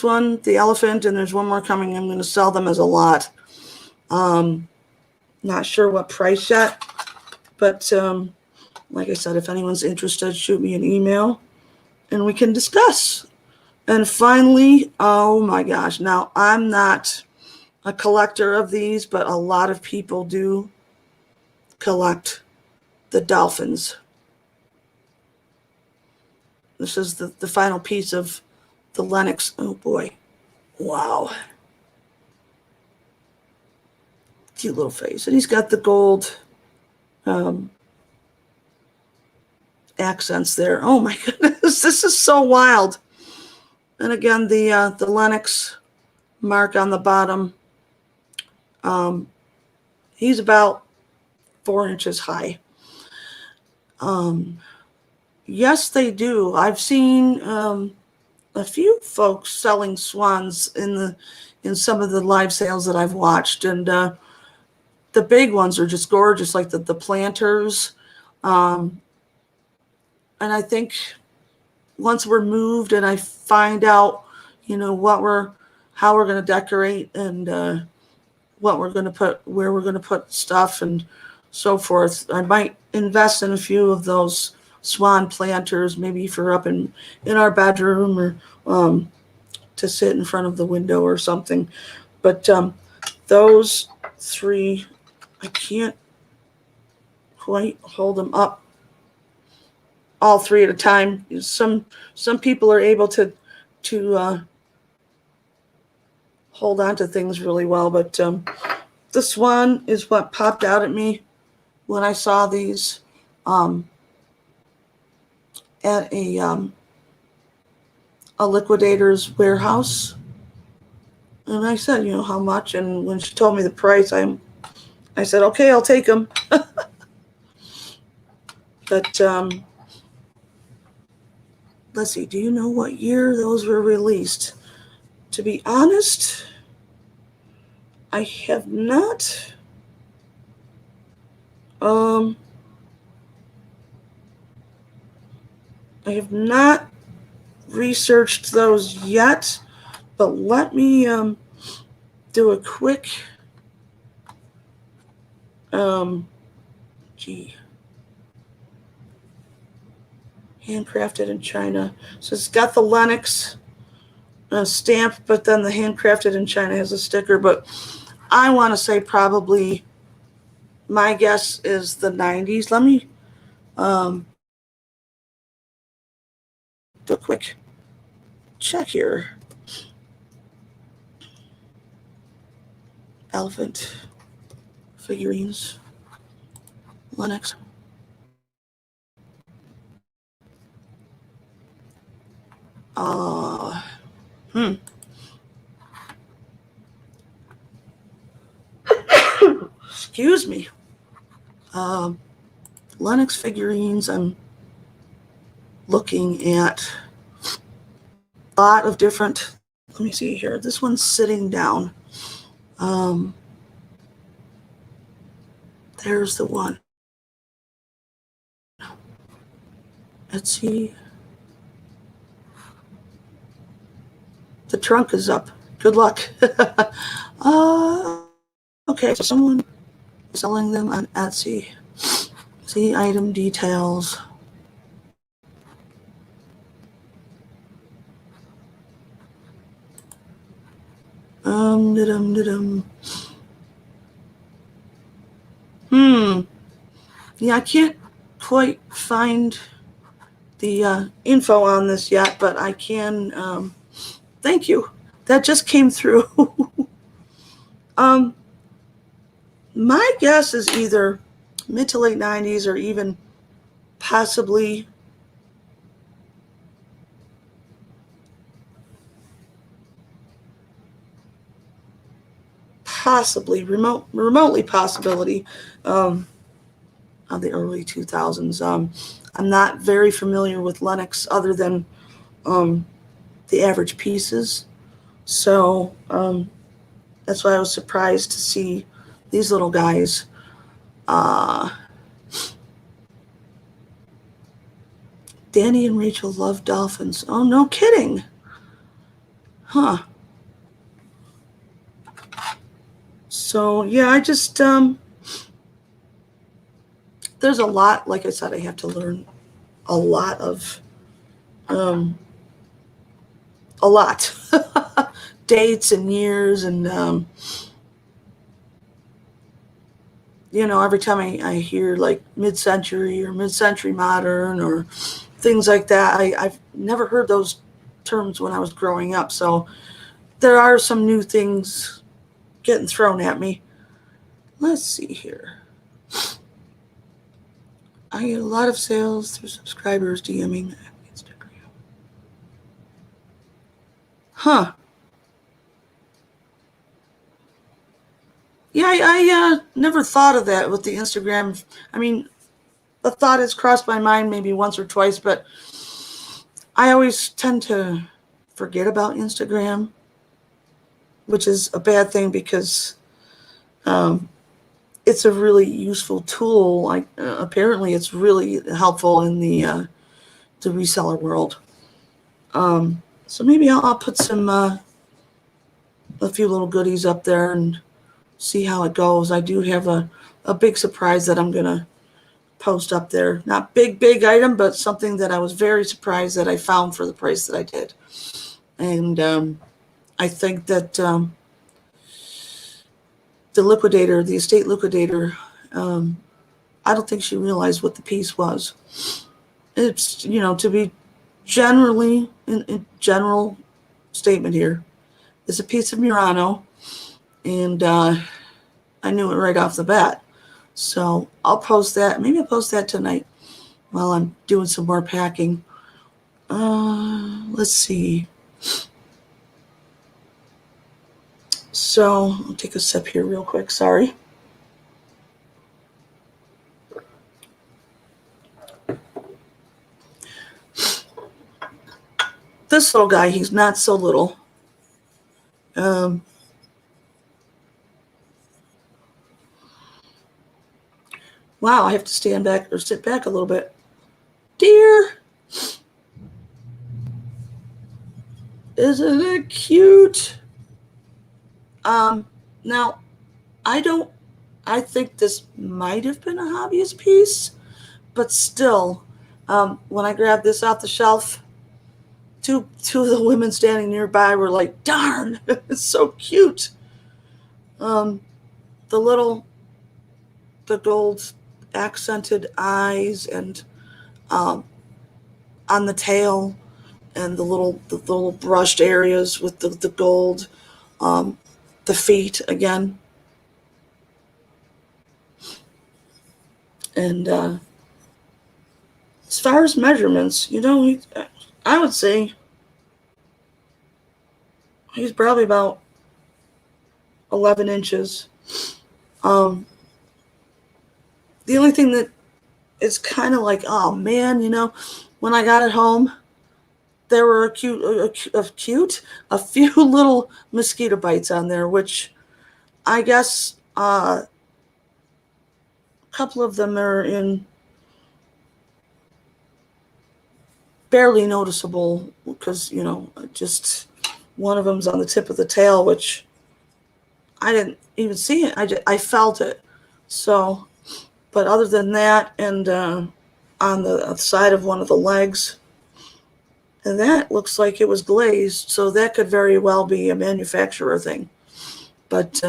one, the elephant, and there's one more coming. I'm going to sell them as a lot. Not sure what price yet, but like I said, if anyone's interested, shoot me an email and we can discuss. And finally, oh my gosh, now I'm not a collector of these, but a lot of people do collect the dolphins. This is the final piece of the Lennox. Oh boy. Wow. Cute little face. And he's got the gold accents there. Oh my goodness, this is so wild. And again, the Lennox mark on the bottom. He's about 4 inches high. Yes, they do. I've seen a few folks selling swans in some of the live sales that I've watched, and the big ones are just gorgeous, like the planters. And I think once we're moved and I find out, how we're going to decorate and what we're going to put, where we're going to put stuff and so forth, I might invest in a few of those swan planters, maybe for up in our bedroom or to sit in front of the window or something. But those three, I can't quite hold them up all three at a time. Some people are able to hold on to things really well, but the swan is what popped out at me when I saw these at a liquidator's warehouse. And I said, how much? And when she told me the price, I said, okay, I'll take them. But let's see, do you know what year those were released? To be honest, I have not. I have not researched those yet, but let me do a quick handcrafted in China. So it's got the Lennox stamp, but then the handcrafted in China has a sticker. But I want to say probably, my guess is the 90s. Let me do a quick check here. Elephant figurines, Lennox. Excuse me. Lennox figurines, I'm looking at a lot of different, let me see here. This one's sitting down. There's the one. Let's see. The trunk is up. Good luck. Okay, so someone is selling them on Etsy. See item details. Yeah, I can't quite find the info on this yet, but I can. Thank you. That just came through. My guess is either mid to late 90s or even possibly remotely possibility of the early 2000s. I'm not very familiar with Lennox other than the average pieces. So that's why I was surprised to see these little guys. Danny and Rachel love dolphins. Oh, no kidding. Huh. So, yeah, I just, there's a lot, like I said, I have to learn a lot of, dates and years and, every time I hear like mid-century or mid-century modern or things like that, I've never heard those terms when I was growing up. So there are some new things getting thrown at me. Let's see here. I get a lot of sales through subscribers DMing Instagram. Huh. Yeah, I never thought of that with the Instagram. I mean, the thought has crossed my mind maybe once or twice, but I always tend to forget about Instagram, which is a bad thing because um, it's a really useful tool. Like apparently, it's really helpful in the reseller world. So maybe I'll put some a few little goodies up there and see how it goes. I do have a big surprise that I'm gonna post up there. Not big item, but something that I was very surprised that I found for the price that I did. And I think that the estate liquidator, um, I don't think she realized what the piece was. It's, to be generally, in general statement here, it's a piece of Murano, and I knew it right off the bat. So I'll post that. Maybe I'll post that tonight while I'm doing some more packing. Let's see. So I'll take a sip here real quick. Sorry. This little guy, he's not so little. Um, wow, I have to stand back or sit back a little bit. Dear, isn't it cute? Now, I think this might have been a hobbyist piece, but still, when I grabbed this off the shelf, two of the women standing nearby were like, darn, it's so cute. Um, the the gold accented eyes and um, on the tail and the little brushed areas with the gold, um, the feet again. And as far as measurements, I would say he's probably about 11 inches. Um, the only thing that is kind of like, oh man, when I got it home, there were a few little mosquito bites on there, which I guess a couple of them are in barely noticeable because, just one of them's on the tip of the tail, which I didn't even see it. I felt it. So, but other than that, and on the side of one of the legs, and that looks like it was glazed. So that could very well be a manufacturer thing. But,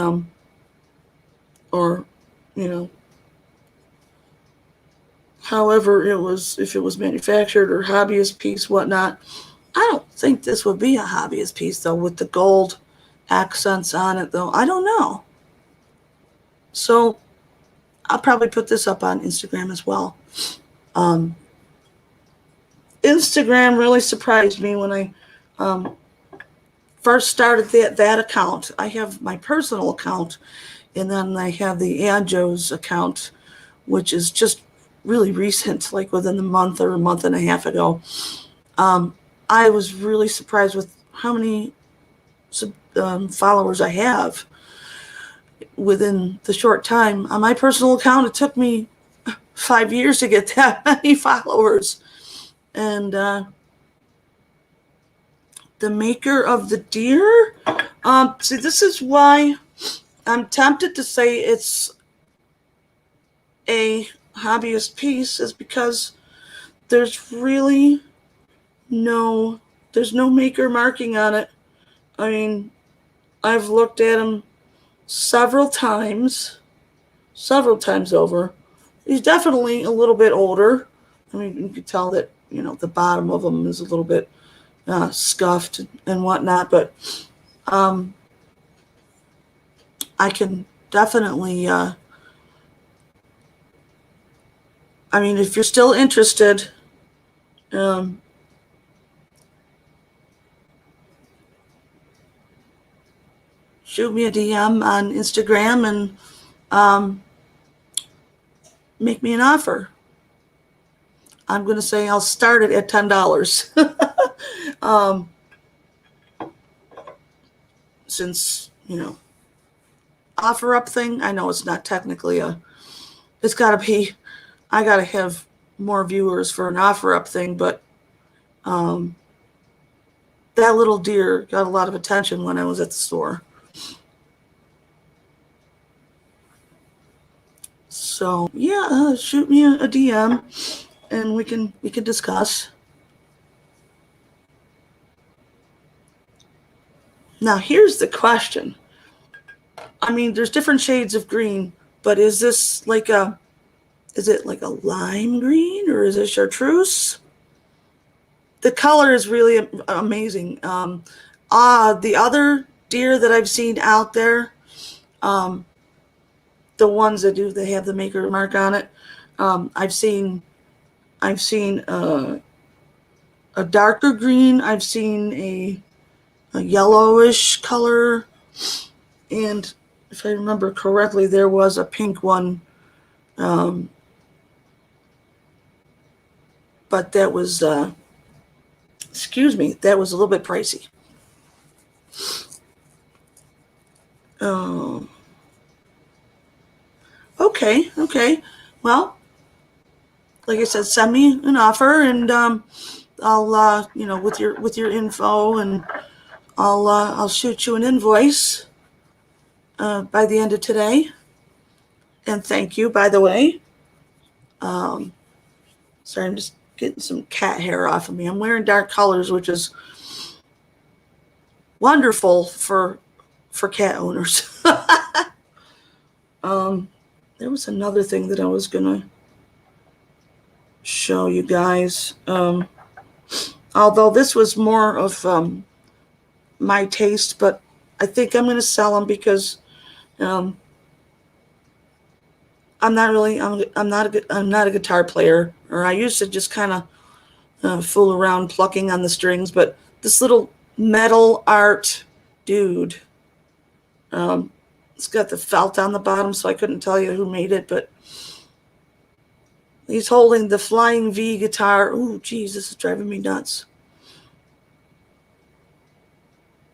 or, you know, however it was, if it was manufactured or hobbyist piece, whatnot. I don't think this would be a hobbyist piece though, with the gold accents on it though. I don't know. So I'll probably put this up on Instagram as well. Um, Instagram really surprised me when I first started that account. I have my personal account, and then I have the Anjo's account, which is just really recent, like within the month or a month and a half ago. I was really surprised with how many followers I have within the short time. On my personal account, it took me 5 years to get that many followers. And the maker of the deer, see, this is why I'm tempted to say it's a hobbyist piece, is because there's really there's no maker marking on it. I mean, I've looked at them several times over. He's definitely a little bit older. I mean, you can tell that, the bottom of them is a little bit scuffed and whatnot, but I can definitely, I I mean, if you're still interested, um, shoot me a DM on Instagram and make me an offer. I'm going to say I'll start it at $10. Since, offer up thing, I know it's not technically it's got to be, I got to have more viewers for an offer up thing, but that little deer got a lot of attention when I was at the store. So yeah, shoot me a DM and we can discuss. Now here's the question. I mean, there's different shades of green, but is it like a lime green or is it chartreuse? The color is really amazing. The other deer that I've seen out there, the ones that they have the maker mark on it, I've seen a darker green. I've seen a yellowish color, and if I remember correctly, there was a pink one. But that was, that was a little bit pricey. Okay. Well, like I said, send me an offer, and I'll, with your info, and I'll shoot you an invoice by the end of today. And thank you, by the way. Sorry, I'm just getting some cat hair off of me. I'm wearing dark colors, which is wonderful for cat owners. There was another thing that I was gonna show you guys. Although this was more of my taste, but I think I'm gonna sell them because I'm not a guitar player, or I used to just kind of fool around plucking on the strings. But this little metal art dude, it's got the felt on the bottom, so I couldn't tell you who made it, but he's holding the Flying V guitar. Ooh, geez, this is driving me nuts.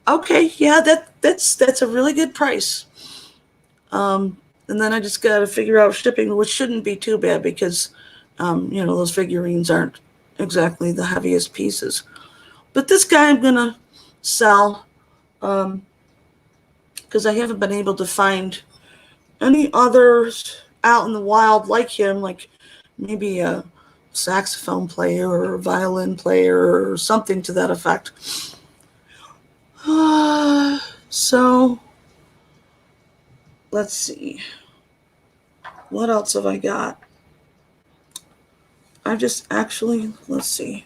Okay, yeah, that's a really good price. And then I just got to figure out shipping, which shouldn't be too bad because, those figurines aren't exactly the heaviest pieces. But this guy I'm gonna sell because I haven't been able to find any others out in the wild like him, like maybe a saxophone player or a violin player or something to that effect. So let's see. What else have I got? I just actually, let's see.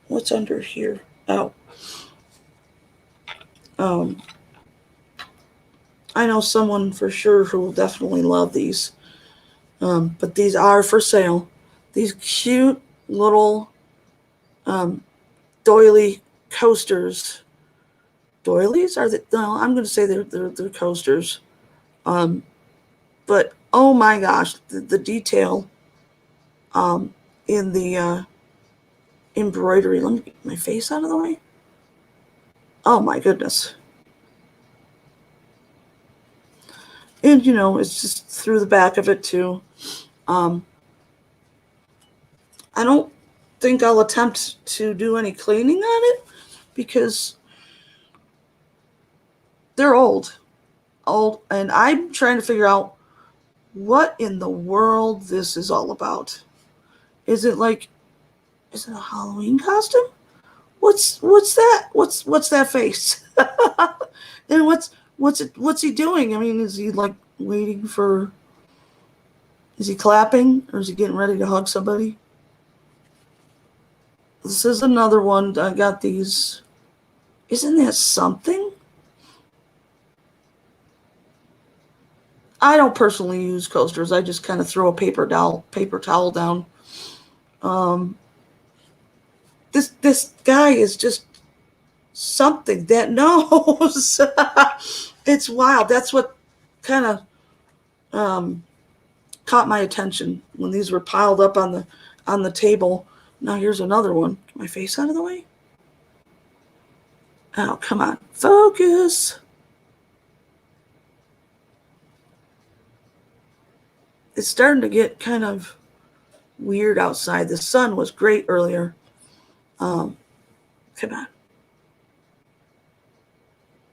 What's under here? Oh. I know someone for sure who will definitely love these. But these are for sale. These cute little doily coasters. Doilies? Are they? No, I'm going to say they're coasters. But oh my gosh, the detail in the embroidery. Let me get my face out of the way. Oh my goodness. And it's just through the back of it too. I don't think I'll attempt to do any cleaning on it because they're old, and I'm trying to figure out what in the world this is all about. Is it a Halloween costume? What's that? What's that face? And what's he doing? I mean, is he waiting for? Is he clapping or is he getting ready to hug somebody? This is another one. I got these. Isn't that something? I don't personally use coasters. I just kind of throw a paper towel down. Um, this guy is just something that knows. It's wild. That's what kind of um, caught my attention when these were piled up on the table. Now here's another one. Get my face out of the way. Oh, come on. Focus. It's starting to get kind of weird outside. The sun was great earlier. Come on.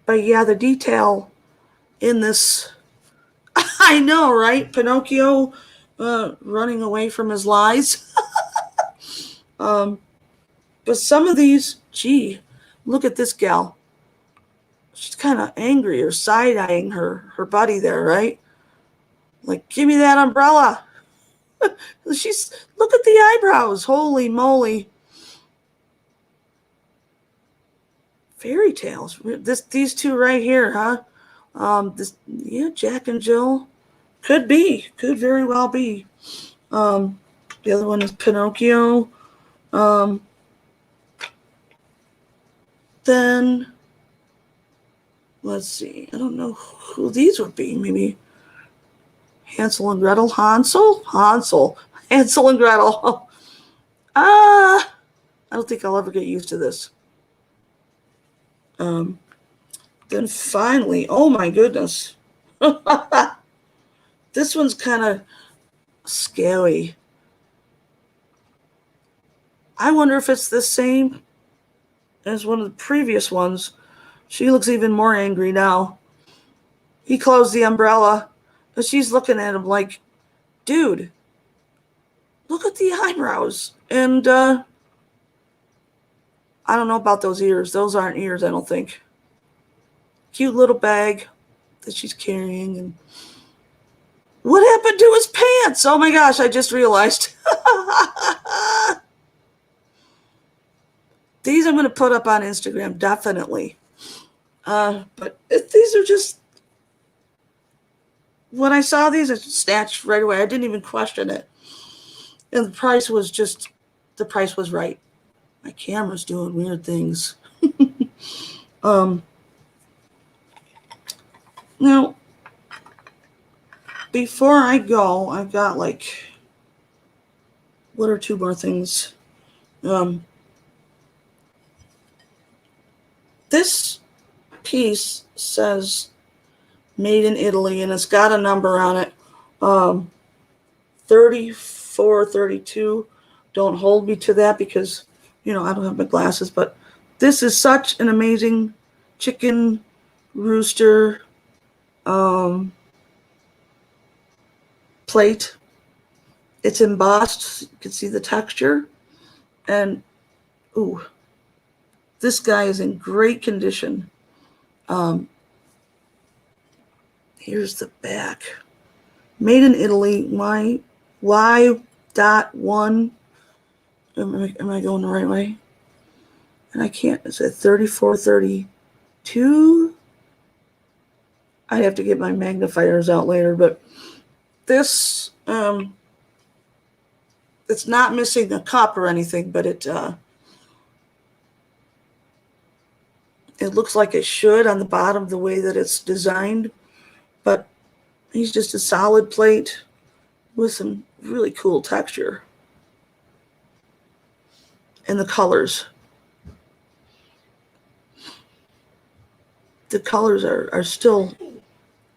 But yeah, the detail in this, I know, right? Pinocchio running away from his lies. um, but some of these, gee, look at this gal. She's kind of angry or side-eyeing her buddy there, right? Like, give me that umbrella. She's, look at the eyebrows. Holy moly. Fairy tales. These two right here, huh? Yeah, Jack and Jill. Could be. Could very well be. The other one is Pinocchio. Then, let's see. I don't know who these would be. Maybe Hansel and Gretel. Hansel. Hansel and Gretel. I don't think I'll ever get used to this. Then finally, oh my goodness. This one's kind of scary. I wonder if it's the same as one of the previous ones. She looks even more angry now. He closed the umbrella, but she's looking at him like, dude, look at the eyebrows. And I don't know about those ears. Those aren't ears, I don't think. Cute little bag that she's carrying. And what happened to his pants? Oh my gosh, I just realized. These I'm going to put up on Instagram, definitely. But these are just, when I saw these, I snatched right away. I didn't even question it. And the price was right. My camera's doing weird things. Now, before I go, I've got like, one or two more things. This piece says made in Italy, and it's got a number on it. 3432. Don't hold me to that because, I don't have my glasses, but this is such an amazing chicken rooster plate. It's embossed. You can see the texture. And, ooh, this guy is in great condition. Here's the back. Made in Italy, Y.1. Am I going the right way? And I can't. Is it 3432? I'd have to get my magnifiers out later, but this, it's not missing a cup or anything, but it looks like it should on the bottom the way that it's designed. But he's just a solid plate with some really cool texture. And the colors. The colors are still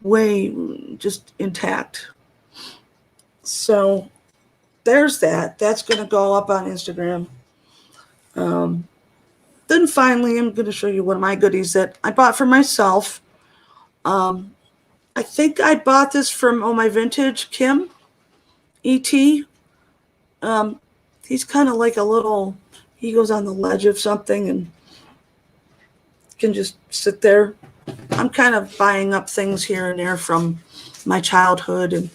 way just intact. So there's that. That's going to go up on Instagram. Then finally, I'm going to show you one of my goodies that I bought for myself. I think I bought this from my vintage Kim E.T. He's kind of like a little, he goes on the ledge of something and can just sit there. I'm kind of buying up things here and there from my childhood, and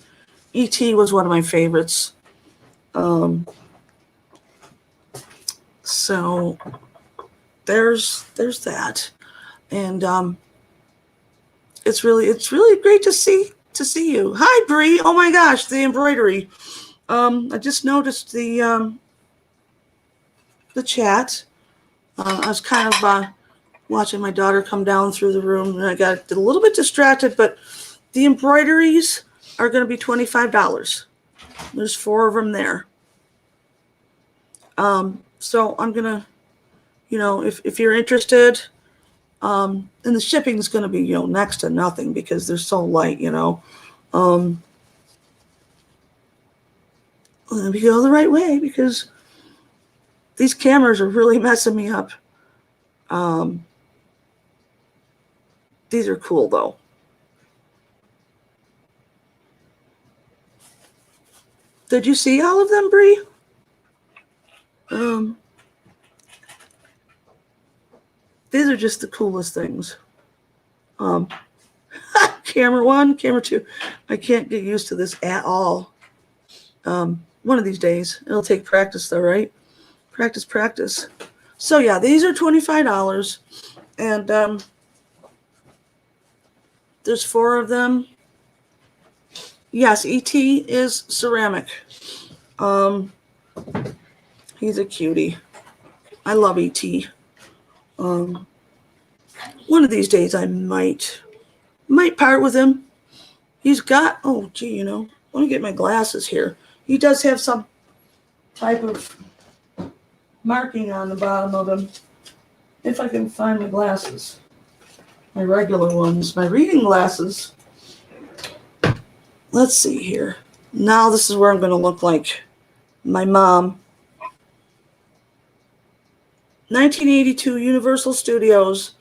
E.T. was one of my favorites. So there's that. And it's really great to see to see you. Hi, Bree. Oh my gosh, the embroidery. I just noticed the chat. I was kind of watching my daughter come down through the room, and I got a little bit distracted, but the embroideries are going to be $25. There's 4 of them there. So I'm going to, if you're interested, and the shipping is going to be, next to nothing because they're so light, let me go the right way because these cameras are really messing me up. These are cool though. Did you see all of them, Bree? These are just the coolest things. Camera 1, camera 2. I can't get used to this at all. One of these days. It'll take practice though, right? Practice. So yeah, these are $25. And there's 4 of them. Yes, E.T. is ceramic. He's a cutie. I love E.T. One of these days I might part with him. He's got, let me get my glasses here. He does have some type of marking on the bottom of him. If I can find my glasses. My regular ones, my reading glasses. Let's see here. Now this is where I'm going to look like my mom. 1982 Universal Studios.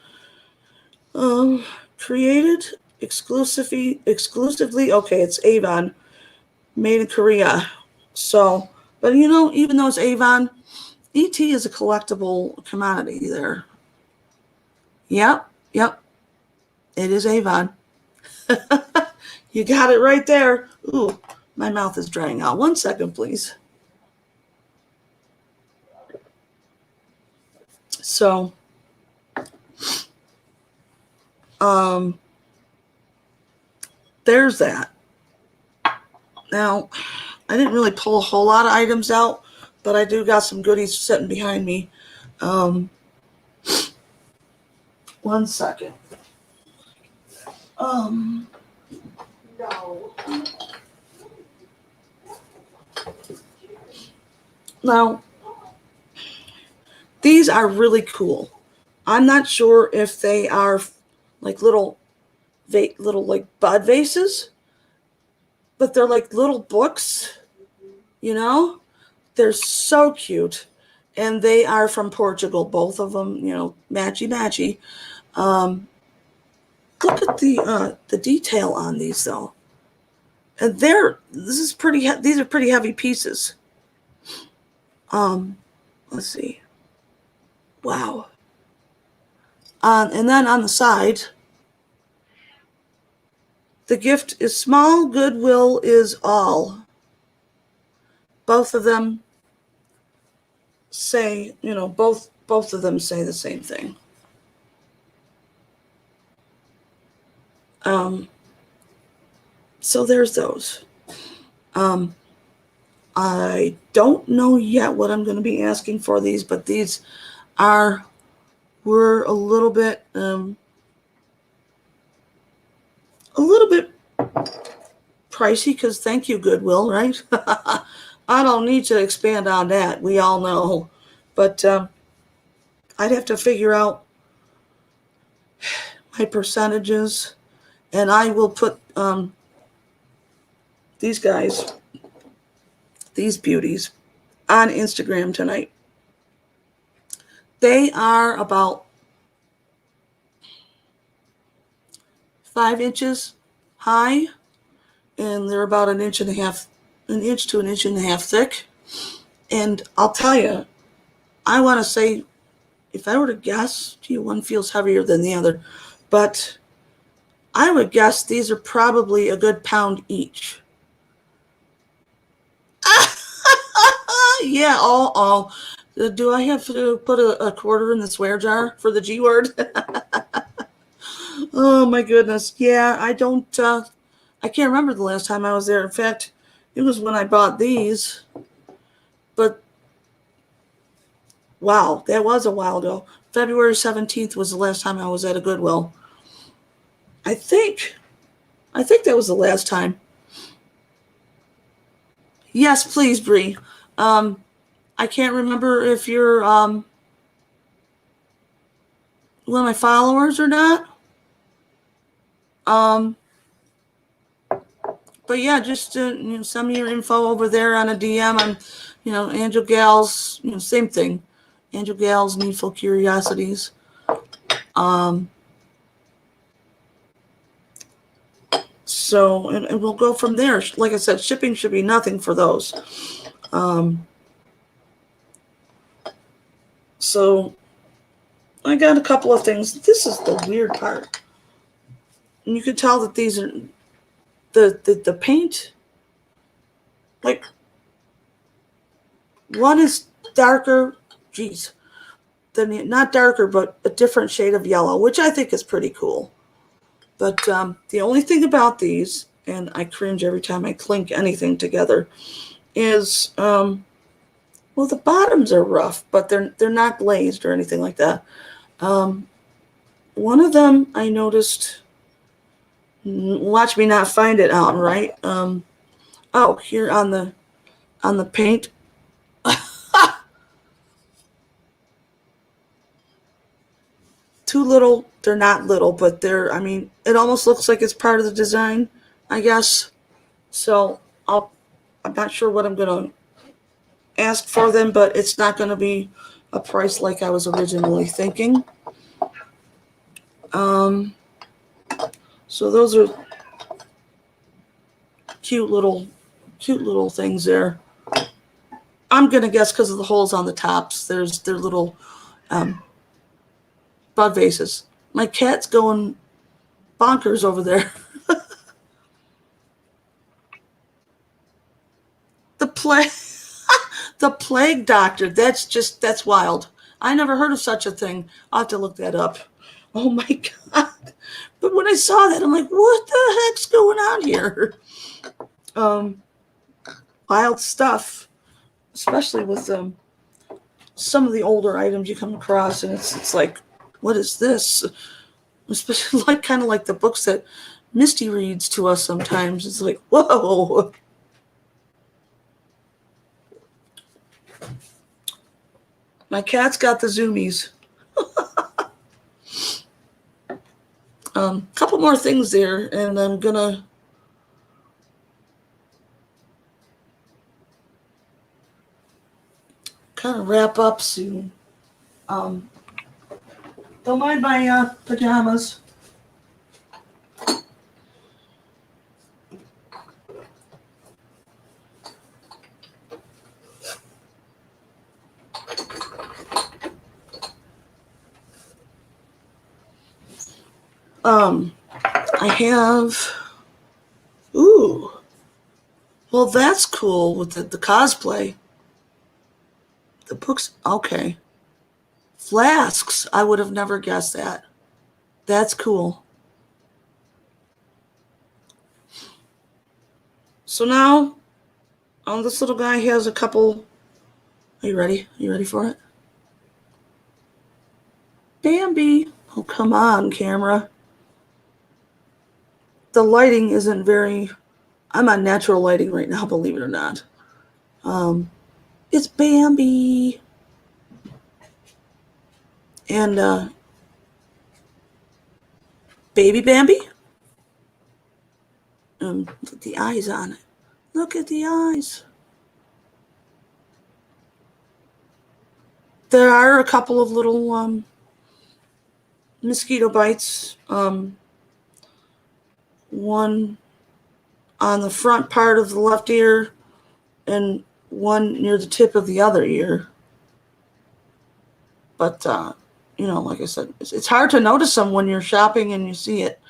Created exclusively, okay, it's Avon, made in Korea. So, but even though it's Avon, ET is a collectible commodity there. Yep, it is Avon. You got it right there. Ooh, my mouth is drying out. 1 second, please. So, there's that. Now, I didn't really pull a whole lot of items out, but I do got some goodies sitting behind me. 1 second. No. Now, these are really cool. I'm not sure if they are like little like bud vases, but they're like little books, They're so cute. And they are from Portugal, both of them, matchy. Look at the detail on these though. And these are pretty heavy pieces. Let's see. Wow. And then on the side, the gift is small, goodwill is all. Both of them say, both of them say the same thing. So there's those. I don't know yet what I'm going to be asking for these, but these were a little bit pricey because thank you, Goodwill, right? I don't need to expand on that. We all know. But I'd have to figure out my percentages, and I will put these guys, these beauties, on Instagram tonight. They are about 5 inches high, and they're about an inch to an inch and a half thick. And I'll tell you, I want to say, if I were to guess, one feels heavier than the other, but I would guess these are probably a good pound each. Yeah, all. Do I have to put a quarter in the swear jar for the G word? Oh my goodness. Yeah, I I can't remember the last time I was there. In fact, it was when I bought these. But wow, that was a while ago. February 17th was the last time I was at a Goodwill. I think that was the last time. Yes, please, Bree. I can't remember if you're one of my followers or not. Um, but yeah, just send me your info over there on a DM. I'm, Angel Gals, same thing. Angel Gals, Needful Curiosities. Um, so, and we'll go from there. Like I said, shipping should be nothing for those. So, I got a couple of things. This is the weird part. And you can tell that these are the paint, like, one is darker, geez, not darker, but a different shade of yellow, which I think is pretty cool. But the only thing about these, and I cringe every time I clink anything together, is well, the bottoms are rough, but they're not glazed or anything like that. One of them I noticed. Watch me not find it out, right? Oh, here on the paint. Too little. They're not little, but I mean, it almost looks like it's part of the design, I guess. So I'm not sure what I'm gonna ask for them, but it's not gonna be a price like I was originally thinking. Um, so those are cute little things there. I'm gonna guess because of the holes on the tops. They're little bud vases. My cat's going bonkers over there. The plague, the plague doctor. That's wild. I never heard of such a thing. I'll have to look that up. Oh my god! But when I saw that, I'm like, what the heck's going on here? Um, Wild stuff, especially with some of the older items you come across, and it's like, what is this? Especially like kind of like the books that Misty reads to us sometimes. It's like, whoa. My cat's got the zoomies. Couple more things there, and I'm gonna kind of wrap up soon. Um, don't mind my pajamas. I have. Ooh, well, that's cool with the cosplay. The books, okay. Flasks, I would have never guessed that. That's cool. So now, this little guy has a couple. Are you ready? Are you ready for it? Bambi. Oh, come on, camera. The lighting isn't very. I'm on natural lighting right now, believe it or not. It's Bambi. And baby Bambi. Look at the eyes on it. Look at the eyes. There are a couple of little mosquito bites. One on the front part of the left ear and one near the tip of the other ear. But, like I said, it's hard to notice them when you're shopping and you see it.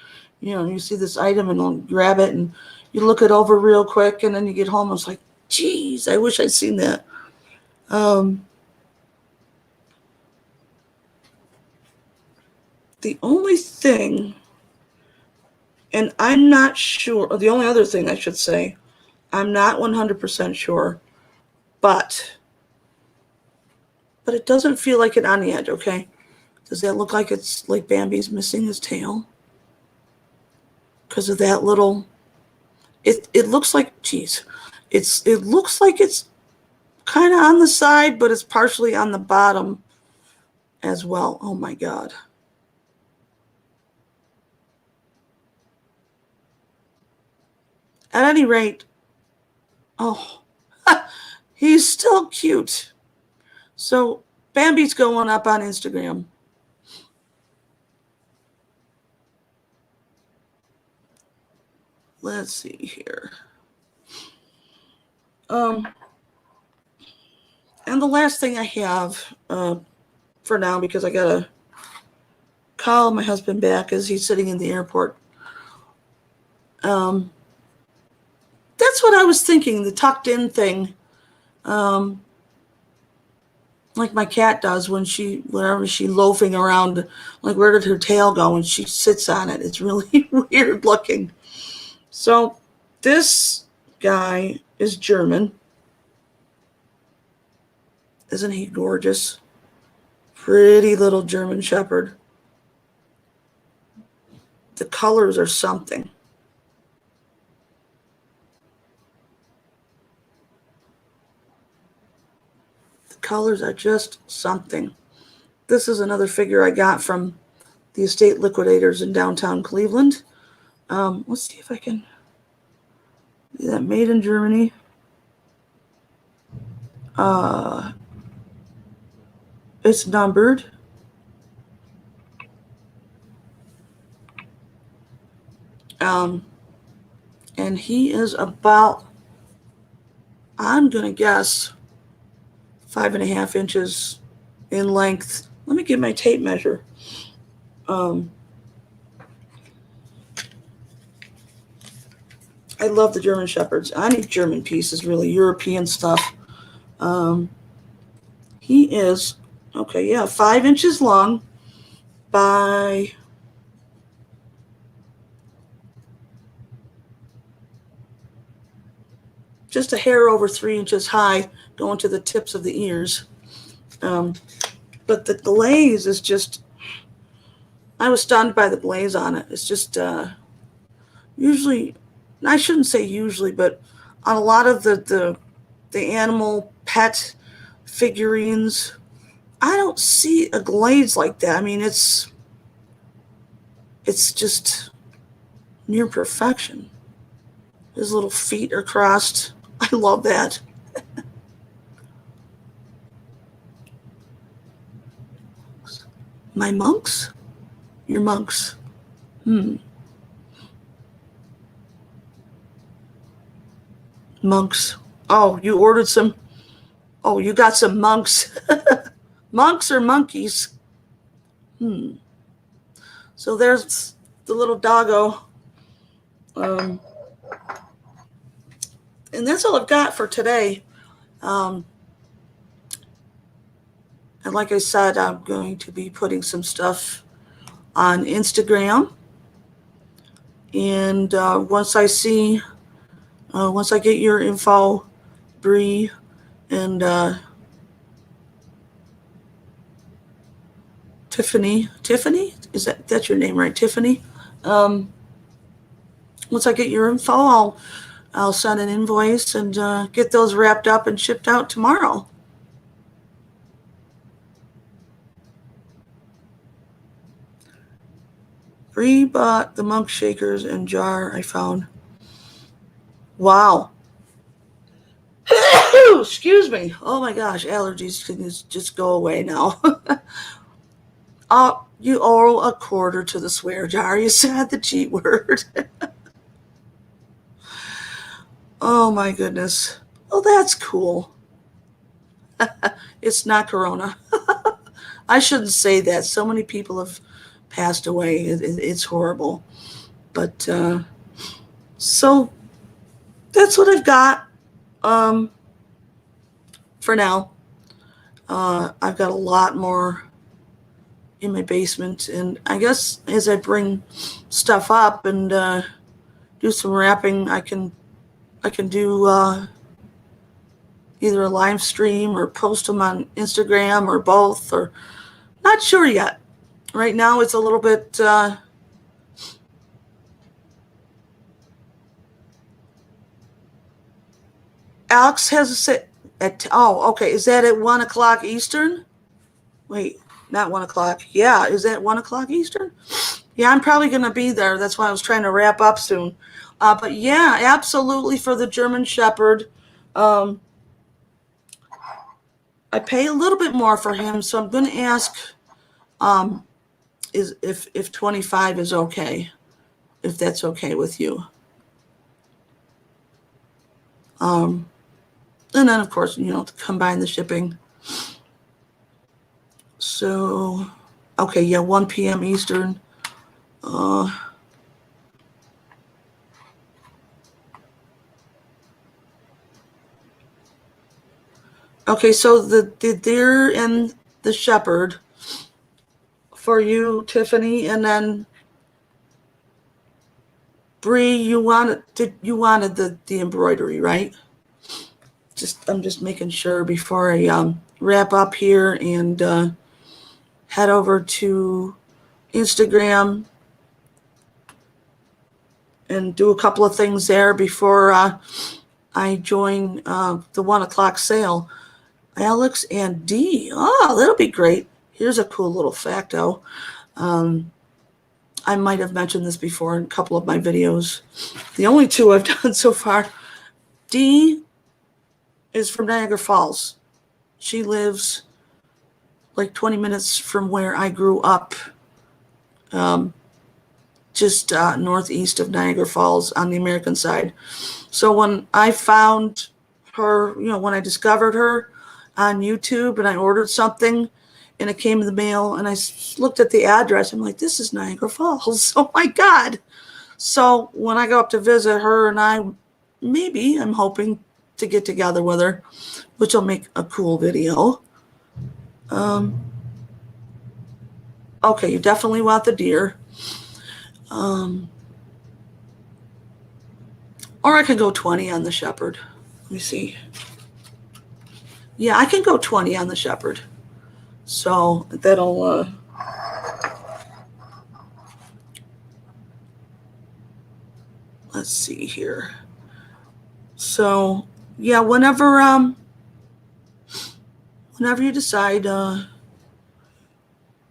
You see this item and you'll grab it and you look it over real quick and then you get home and it's like, geez, I wish I'd seen that. The only thing, And I'm not sure, the only other thing I should say, I'm not 100% sure, but it doesn't feel like it on the edge, okay? Does that look like it's like Bambi's missing his tail? Because of that little, it looks like, geez, it looks like it's kind of on the side, but it's partially on the bottom as well. Oh my God. At any rate, oh, he's still cute. So Bambi's going up on Instagram. Let's see here. And the last thing I have for now, because I gotta call my husband back as he's sitting in the airport. That's what I was thinking, the tucked in thing. Like my cat does whenever she's loafing around, like where did her tail go? And she sits on it. It's really weird looking. So this guy is German. Isn't he gorgeous? Pretty little German Shepherd. The colors are something. The colors are just something. This is another figure I got from the estate liquidators in downtown Cleveland. Let's see if I can. Is that made in Germany? It's numbered. And he is about, I'm going to guess, 5.5 inches in length. Let me get my tape measure. I love the German Shepherds. Any German piece is really European stuff. He is, 5 inches long by just a hair over 3 inches high, going to the tips of the ears. But the glaze is just, I was stunned by the glaze on it. It's just, usually, I shouldn't say usually, but on a lot of the animal pet figurines, I don't see a glaze like that. I mean, it's just near perfection. His little feet are crossed. I love that. My monks? Your monks. Monks. Oh, you ordered some. Oh, you got some monks. Monks or monkeys? So there's the little doggo. And that's all I've got for today. And like I said, I'm going to be putting some stuff on Instagram. And once I get your info, Bree and Tiffany, that's your name, right? Tiffany. Once I get your info, I'll send an invoice and get those wrapped up and shipped out tomorrow. Bree bought the monk shakers and jar I found. Wow. Excuse me. Oh my gosh, allergies can just go away now. You owe a quarter to the swear jar. You said the G word. Oh my goodness. Oh, that's cool. It's not Corona. I shouldn't say that. So many people have passed away. It's horrible. But so that's what I've got for now. I've got a lot more in my basement. And I guess as I bring stuff up and do some wrapping, I can do either a live stream or post them on Instagram or both, or not sure yet. Right now it's a little bit Alex has a sit at, oh, okay, is that at 1 o'clock Eastern? Wait, not 1 o'clock. Yeah, is that 1 o'clock Eastern? Yeah, I'm probably going to be there. That's why I was trying to wrap up soon. But yeah, absolutely, for the German Shepherd. I pay a little bit more for him, so I'm going to ask is if 25 is okay, if that's okay with you. And then, of course, to combine the shipping. So, okay, yeah, 1 p.m. Eastern. Okay, so the deer and the shepherd for you, Tiffany, and then Bree, you wanted the embroidery, right? I'm just making sure before I wrap up here and head over to Instagram and do a couple of things there before I join the 1 o'clock sale. Alex and Dee. Oh, that'll be great. Here's a cool little facto. I might have mentioned this before in a couple of my videos. The only 2 I've done so far. Dee is from Niagara Falls. She lives like 20 minutes from where I grew up, just northeast of Niagara Falls on the American side. So when I found her, when I discovered her on YouTube and I ordered something and it came in the mail and I looked at the address, I'm like, this is Niagara Falls. Oh my God. So when I go up to visit her, and I'm hoping to get together with her, which will make a cool video. Okay, you definitely want the deer. Or I can go 20 on the shepherd. Let me see. Yeah, I can go 20 on the shepherd. So that'll let's see here. So yeah, whenever you decide,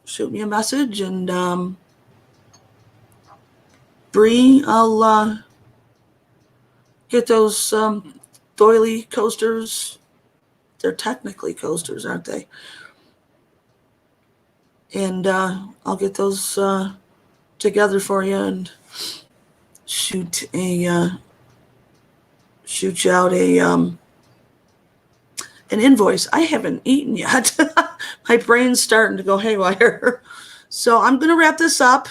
shoot me a message, and Bree, I'll get those doily coasters. They're technically coasters, aren't they? And I'll get those together for you and shoot you out an invoice. I haven't eaten yet. My brain's starting to go haywire. So I'm going to wrap this up,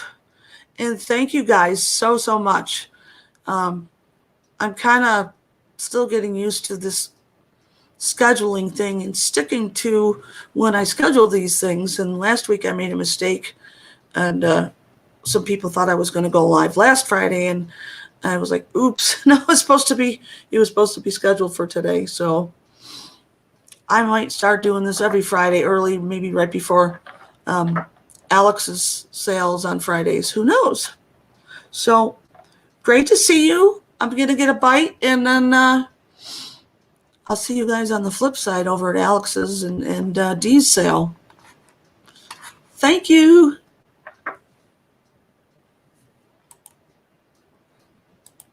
and thank you guys so much. I'm kind of still getting used to this scheduling thing and sticking to when I schedule these things. And last week I made a mistake, and some people thought I was going to go live last Friday, and I was like, oops, no, it was supposed to be scheduled for today. So I might start doing this every Friday early, maybe right before Alex's sales on Fridays. Who knows? So great to see you. I'm going to get a bite, and then I'll see you guys on the flip side over at Alex's and Dee's sale. Thank you.